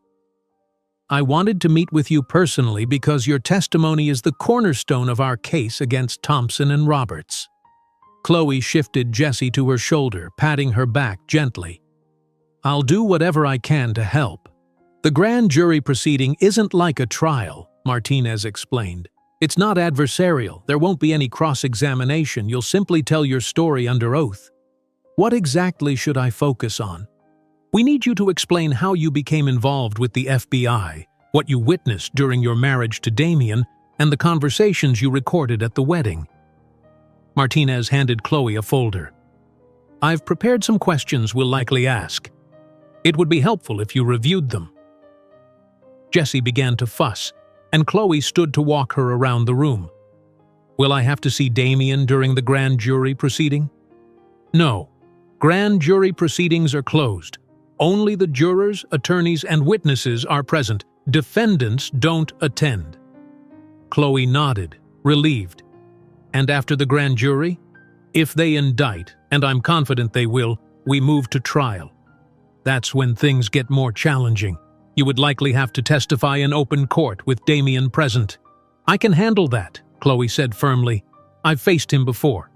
"I wanted to meet with you personally because your testimony is the cornerstone of our case against Thompson and Roberts." Chloe shifted Jessie to her shoulder, patting her back gently. "I'll do whatever I can to help." "The grand jury proceeding isn't like a trial," Martinez explained. "It's not adversarial, there won't be any cross-examination, you'll simply tell your story under oath." "What exactly should I focus on?" "We need you to explain how you became involved with the FBI, what you witnessed during your marriage to Damien, and the conversations you recorded at the wedding." Martinez handed Chloe a folder. "I've prepared some questions we'll likely ask. It would be helpful if you reviewed them." Jessie began to fuss, and Chloe stood to walk her around the room. "Will I have to see Damien during the grand jury proceeding?" "No. Grand jury proceedings are closed. Only the jurors, attorneys, and witnesses are present. Defendants don't attend." Chloe nodded, relieved. "And after the grand jury? If they indict, and I'm confident they will, we move to trial. That's when things get more challenging. You would likely have to testify in open court with Damien present." "I can handle that," Chloe said firmly. "I've faced him before."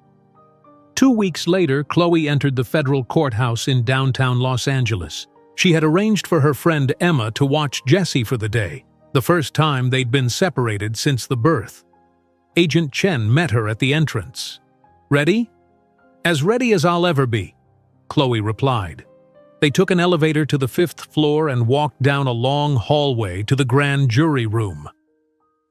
2 weeks later, Chloe entered the federal courthouse in downtown Los Angeles. She had arranged for her friend Emma to watch Jessie for the day, the first time they'd been separated since the birth. Agent Chen met her at the entrance. "Ready?" "As ready as I'll ever be," Chloe replied. They took an elevator to the 5th floor and walked down a long hallway to the grand jury room.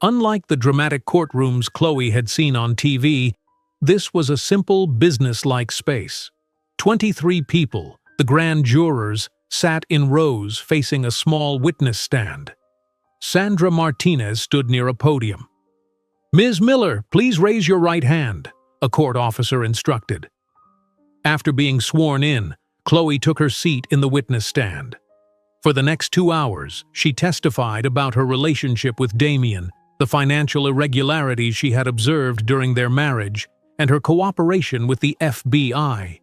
Unlike the dramatic courtrooms Chloe had seen on TV, this was a simple, business-like space. 23 people, the grand jurors, sat in rows facing a small witness stand. Sandra Martinez stood near a podium. "Ms. Miller, please raise your right hand," a court officer instructed. After being sworn in, Chloe took her seat in the witness stand. For the next 2 hours, she testified about her relationship with Damien, the financial irregularities she had observed during their marriage, and her cooperation with the FBI.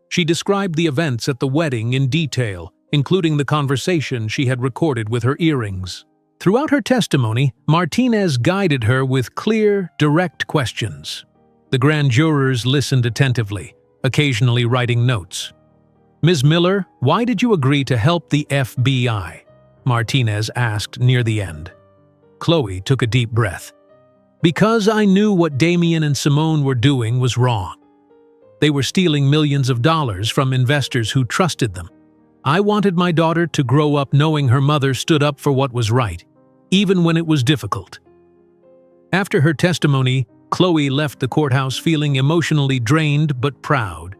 She described the events at the wedding in detail, including the conversation she had recorded with her earrings. Throughout her testimony, Martinez guided her with clear, direct questions. The grand jurors listened attentively, occasionally writing notes. "Ms. Miller, why did you agree to help the FBI?" Martinez asked near the end. Chloe took a deep breath. "Because I knew what Damien and Simone were doing was wrong. They were stealing millions of dollars from investors who trusted them. I wanted my daughter to grow up knowing her mother stood up for what was right, even when it was difficult." After her testimony, Chloe left the courthouse feeling emotionally drained but proud.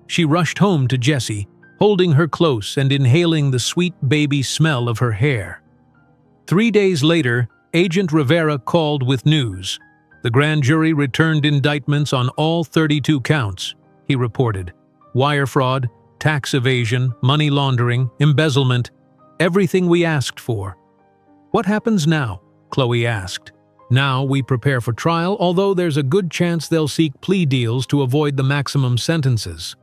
She rushed home to Jessie, holding her close and inhaling the sweet baby smell of her hair. 3 days later, Agent Rivera called with news. The grand jury returned indictments on all 32 counts, he reported. Wire fraud, tax evasion, money laundering, embezzlement, everything we asked for. "What happens now?" Chloe asked. "Now we prepare for trial, although there's a good chance they'll seek plea deals to avoid the maximum sentences."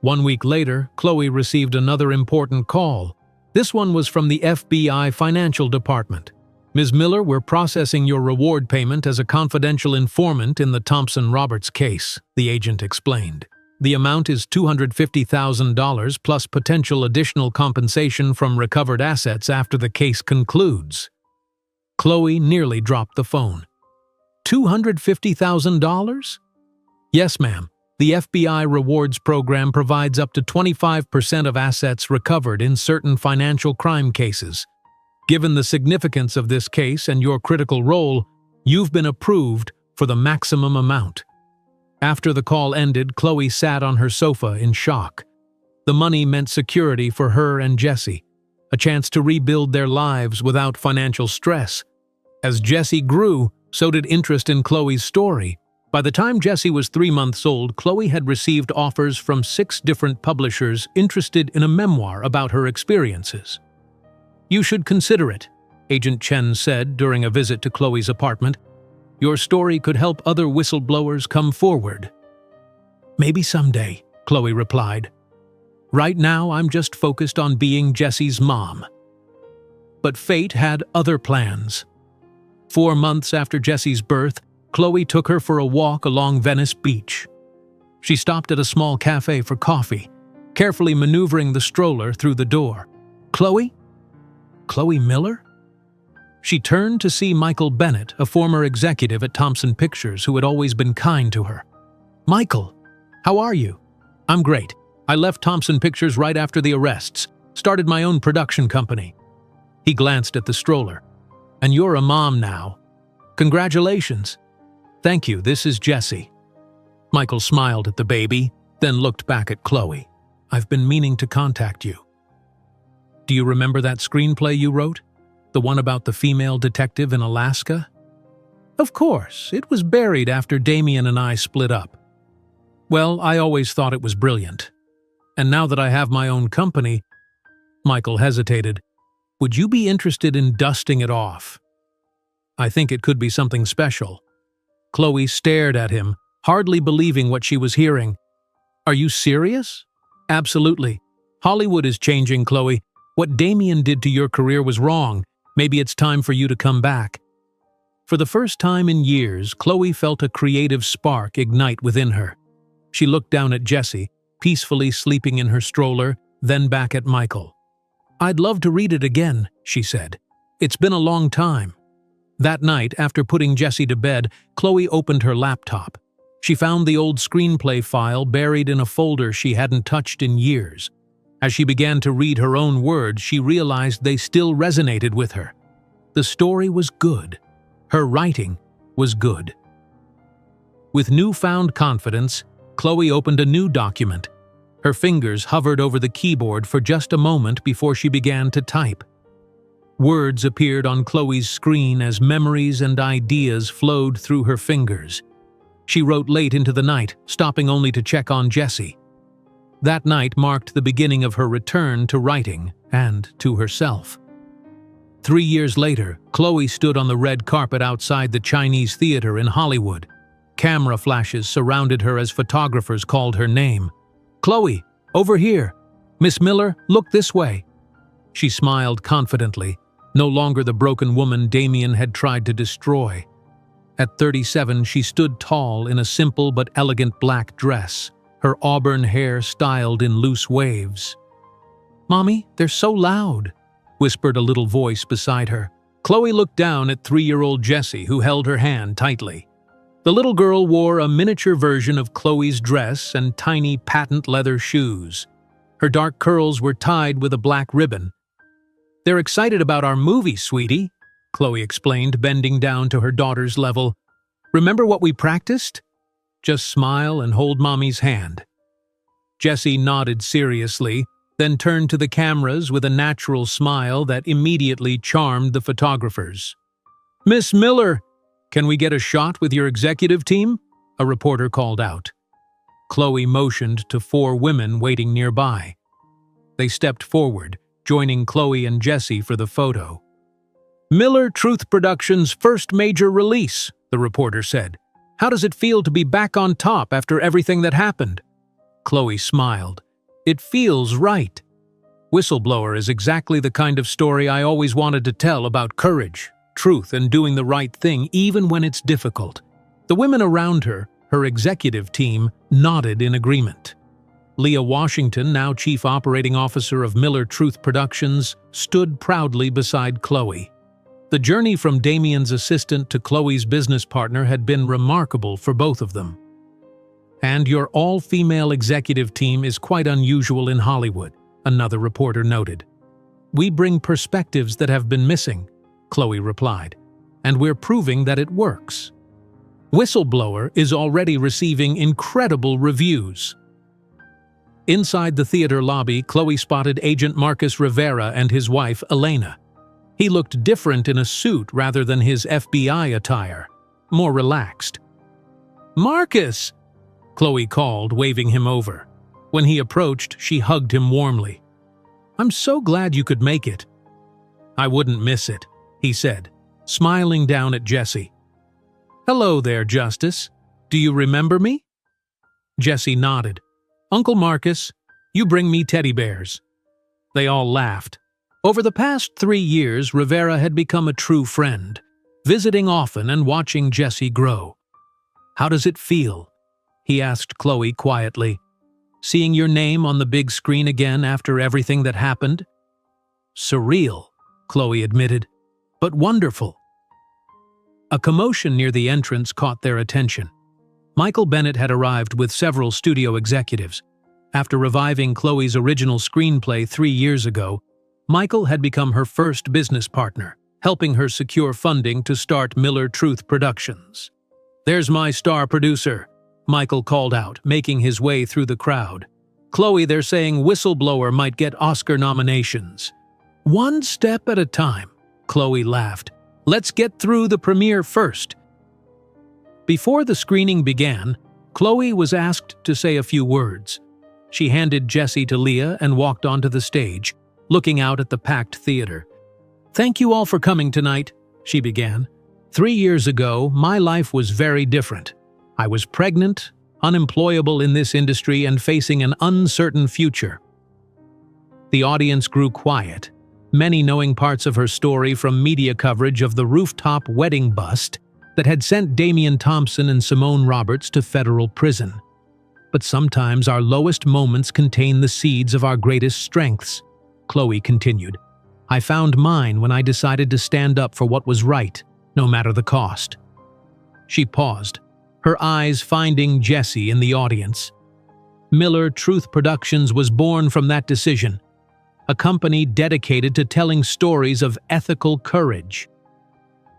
1 week later, Chloe received another important call. This one was from the FBI Financial Department. "Ms. Miller, we're processing your reward payment as a confidential informant in the Thompson-Roberts case," the agent explained. "The amount is $250,000 plus potential additional compensation from recovered assets after the case concludes." Chloe nearly dropped the phone. $250,000? "Yes, ma'am. The FBI rewards program provides up to 25% of assets recovered in certain financial crime cases. Given the significance of this case and your critical role, you've been approved for the maximum amount." After the call ended, Chloe sat on her sofa in shock. The money meant security for her and Jessie, a chance to rebuild their lives without financial stress. As Jessie grew, so did interest in Chloe's story. By the time Jessie was 3 months old, Chloe had received offers from 6 different publishers interested in a memoir about her experiences. "You should consider it," Agent Chen said during a visit to Chloe's apartment. "Your story could help other whistleblowers come forward." "Maybe someday," Chloe replied. "Right now, I'm just focused on being Jessie's mom." But fate had other plans. 4 months after Jessie's birth, Chloe took her for a walk along Venice Beach. She stopped at a small cafe for coffee, carefully maneuvering the stroller through the door. "Chloe? Chloe Miller?" She turned to see Michael Bennett, a former executive at Thompson Pictures who had always been kind to her. "Michael, how are you?" "I'm great. I left Thompson Pictures right after the arrests, started my own production company." He glanced at the stroller. "And you're a mom now. Congratulations." "Thank you, this is Jessie." Michael smiled at the baby, then looked back at Chloe. "I've been meaning to contact you. Do you remember that screenplay you wrote? The one about the female detective in Alaska?" "Of course, it was buried after Damien and I split up." "Well, I always thought it was brilliant. And now that I have my own company—" Michael hesitated. "Would you be interested in dusting it off? I think it could be something special." Chloe stared at him, hardly believing what she was hearing. "Are you serious?" "Absolutely. Hollywood is changing, Chloe. What Damien did to your career was wrong. Maybe it's time for you to come back." For the first time in years, Chloe felt a creative spark ignite within her. She looked down at Jessie, peacefully sleeping in her stroller, then back at Michael. "I'd love to read it again," she said. "It's been a long time." That night, after putting Jessie to bed, Chloe opened her laptop. She found the old screenplay file buried in a folder she hadn't touched in years. As she began to read her own words, she realized they still resonated with her. The story was good. Her writing was good. With newfound confidence, Chloe opened a new document. Her fingers hovered over the keyboard for just a moment before she began to type. Words appeared on Chloe's screen as memories and ideas flowed through her fingers. She wrote late into the night, stopping only to check on Jessie. That night marked the beginning of her return to writing and to herself. 3 years later, Chloe stood on the red carpet outside the Chinese Theater in Hollywood. Camera flashes surrounded her as photographers called her name. "Chloe, over here! Miss Miller, look this way!" She smiled confidently, no longer the broken woman Damien had tried to destroy. At 37, she stood tall in a simple but elegant black dress, her auburn hair styled in loose waves. "Mommy, they're so loud," whispered a little voice beside her. Chloe looked down at 3-year-old Jessie, who held her hand tightly. The little girl wore a miniature version of Chloe's dress and tiny patent leather shoes. Her dark curls were tied with a black ribbon. "They're excited about our movie, sweetie," Chloe explained, bending down to her daughter's level. "Remember what we practiced? Just smile and hold Mommy's hand." Jessie nodded seriously, then turned to the cameras with a natural smile that immediately charmed the photographers. "Miss Miller, can we get a shot with your executive team?" a reporter called out. Chloe motioned to 4 women waiting nearby. They stepped forward, joining Chloe and Jessie for the photo. "Miller Truth Productions' first major release," the reporter said. "How does it feel to be back on top after everything that happened?" Chloe smiled. "It feels right. Whistleblower is exactly the kind of story I always wanted to tell about courage, truth, and doing the right thing even when it's difficult." The women around her, her executive team, nodded in agreement. Leah Washington, now Chief Operating Officer of Miller Truth Productions, stood proudly beside Chloe. The journey from Damien's assistant to Chloe's business partner had been remarkable for both of them. "And your all-female executive team is quite unusual in Hollywood," another reporter noted. "We bring perspectives that have been missing," Chloe replied, "and we're proving that it works." Whistleblower is already receiving incredible reviews. Inside the theater lobby, Chloe spotted Agent Marcus Rivera and his wife, Elena. He looked different in a suit rather than his FBI attire, more relaxed. "Marcus!" Chloe called, waving him over. When he approached, she hugged him warmly. "I'm so glad you could make it." "I wouldn't miss it," he said, smiling down at Jessie. "Hello there, Justice. Do you remember me?" Jessie nodded. "Uncle Marcus, you bring me teddy bears." They all laughed. Over the past 3 years, Rivera had become a true friend, visiting often and watching Jessie grow. "How does it feel?" he asked Chloe quietly. "Seeing your name on the big screen again after everything that happened?" "Surreal," Chloe admitted, "but wonderful." A commotion near the entrance caught their attention. Michael Bennett had arrived with several studio executives. After reviving Chloe's original screenplay 3 years ago, Michael had become her first business partner, helping her secure funding to start Miller Truth Productions. "There's my star producer," Michael called out, making his way through the crowd. "Chloe, they're saying Whistleblower might get Oscar nominations." "One step at a time," Chloe laughed. "Let's get through the premiere first." Before the screening began, Chloe was asked to say a few words. She handed Jessie to Leah and walked onto the stage, looking out at the packed theater. "Thank you all for coming tonight," she began. 3 years ago, my life was very different. I was pregnant, unemployable in this industry, and facing an uncertain future. The audience grew quiet, many knowing parts of her story from media coverage of the Rooftop wedding bust that had sent Damian Thompson and Simone Roberts to federal prison. But sometimes our lowest moments contain the seeds of our greatest strengths, Chloe continued. I found mine when I decided to stand up for what was right, no matter the cost. She paused, her eyes finding Jessie in the audience. Miller Truth Productions was born from that decision, a company dedicated to telling stories of ethical courage.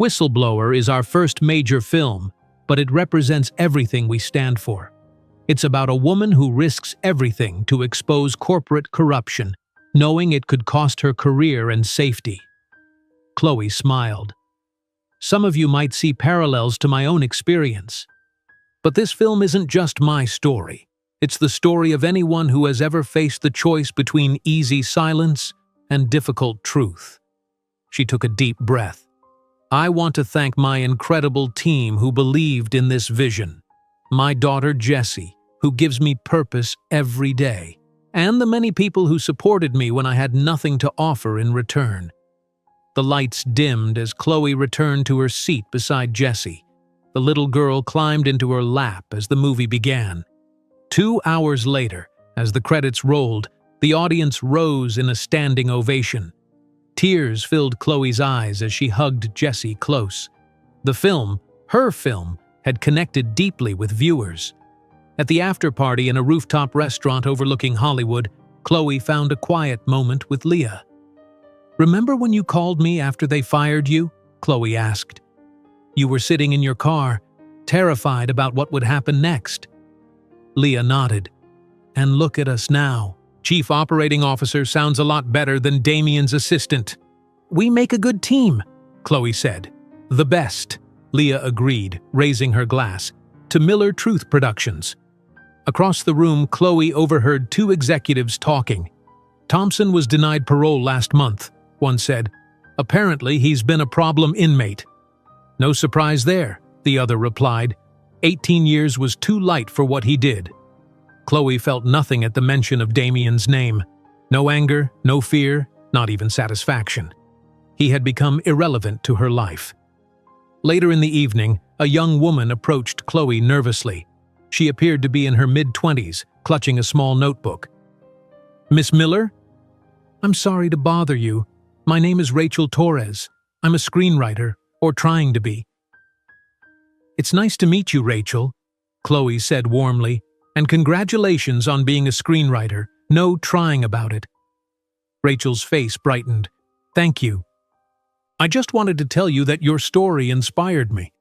Whistleblower is our first major film, but it represents everything we stand for. It's about a woman who risks everything to expose corporate corruption, knowing it could cost her career and safety. Chloe smiled. Some of you might see parallels to my own experience. But this film isn't just my story. It's the story of anyone who has ever faced the choice between easy silence and difficult truth. She took a deep breath. I want to thank my incredible team who believed in this vision. My daughter Jessie, who gives me purpose every day, and the many people who supported me when I had nothing to offer in return. The lights dimmed as Chloe returned to her seat beside Jessie. The little girl climbed into her lap as the movie began. 2 hours later, as the credits rolled, the audience rose in a standing ovation. Tears filled Chloe's eyes as she hugged Jessie close. The film, her film, had connected deeply with viewers. At the after-party in a rooftop restaurant overlooking Hollywood, Chloe found a quiet moment with Leah. "Remember when you called me after they fired you?" Chloe asked. "You were sitting in your car, terrified about what would happen next." Leah nodded. "And look at us now. Chief Operating Officer sounds a lot better than Damian's assistant." "We make a good team," Chloe said. "The best," Leah agreed, raising her glass, "to Miller Truth Productions." Across the room, Chloe overheard 2 executives talking. "Thompson was denied parole last month," one said. "Apparently, he's been a problem inmate." "No surprise there," the other replied. 18 years was too light for what he did. Chloe felt nothing at the mention of Damian's name. No anger, no fear, not even satisfaction. He had become irrelevant to her life. Later in the evening, a young woman approached Chloe nervously. She appeared to be in her mid-20s, clutching a small notebook. "Miss Miller?" "I'm sorry to bother you. My name is Rachel Torres. I'm a screenwriter, or trying to be." "It's nice to meet you, Rachel," Chloe said warmly, "and congratulations on being a screenwriter. No trying about it." Rachel's face brightened. "Thank you. I just wanted to tell you that your story inspired me.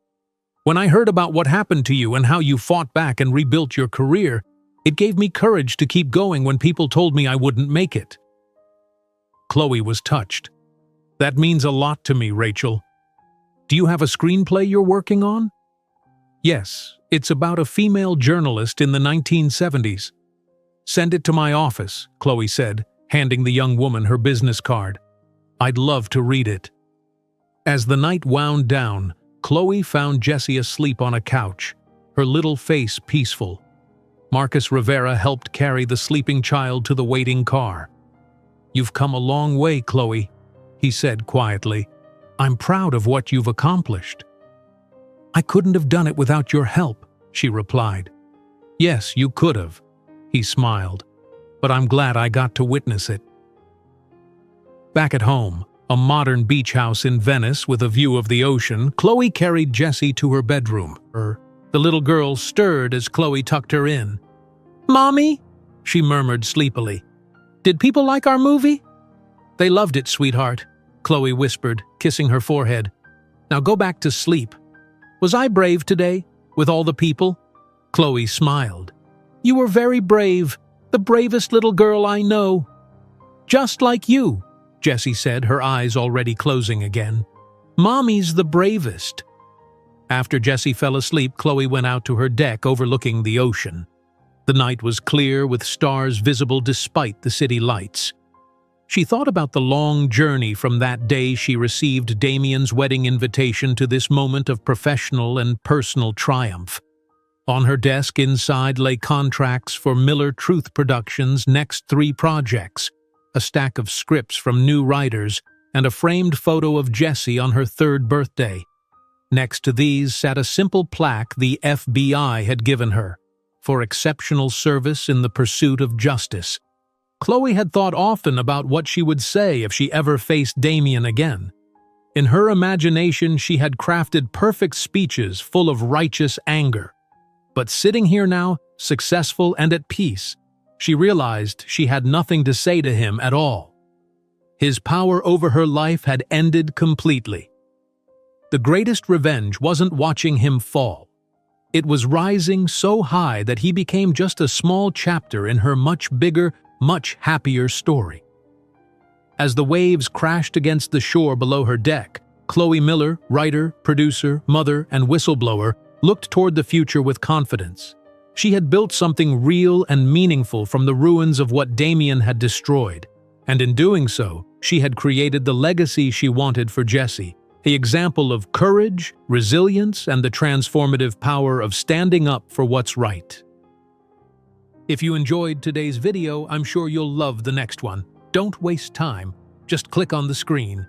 When I heard about what happened to you and how you fought back and rebuilt your career, it gave me courage to keep going when people told me I wouldn't make it." Chloe was touched. "That means a lot to me, Rachel. Do you have a screenplay you're working on?" "Yes, It's about a female journalist in the 1970s. Send it to my office, Chloe said, handing the young woman her business card. I'd love to read it. As the night wound down, Chloe found Jessie asleep on a couch, her little face peaceful. Marcus Rivera helped carry the sleeping child to the waiting car. You've come a long way, Chloe, he said quietly. I'm proud of what you've accomplished. I couldn't have done it without your help, she replied. Yes, you could have, he smiled, but I'm glad I got to witness it. Back at home, a modern beach house in Venice with a view of the ocean, Chloe carried Jessie to her bedroom. The little girl stirred as Chloe tucked her in. Mommy, she murmured sleepily. Did people like our movie? They loved it, sweetheart, Chloe whispered, kissing her forehead. Now go back to sleep. Was I brave today, with all the people? Chloe smiled. You were very brave, the bravest little girl I know. Just like you, Jessie said, her eyes already closing again. Mommy's the bravest. After Jessie fell asleep, Chloe went out to her deck overlooking the ocean. The night was clear with stars visible despite the city lights. She thought about the long journey from that day she received Damien's wedding invitation to this moment of professional and personal triumph. On her desk inside lay contracts for Miller Truth Productions' next 3 projects, a stack of scripts from new writers, and a framed photo of Jessie on her 3rd birthday. Next to these sat a simple plaque the FBI had given her, for exceptional service in the pursuit of justice. Chloe had thought often about what she would say if she ever faced Damien again. In her imagination, she had crafted perfect speeches full of righteous anger. But sitting here now, successful and at peace, she realized she had nothing to say to him at all. His power over her life had ended completely. The greatest revenge wasn't watching him fall. It was rising so high that he became just a small chapter in her much bigger, much happier story. As the waves crashed against the shore below her deck, Chloe Miller, writer, producer, mother, and whistleblower, looked toward the future with confidence. She had built something real and meaningful from the ruins of what Damien had destroyed, and in doing so, she had created the legacy she wanted for Jessie, the example of courage, resilience, and the transformative power of standing up for what's right. If you enjoyed today's video, I'm sure you'll love the next one. Don't waste time. Just click on the screen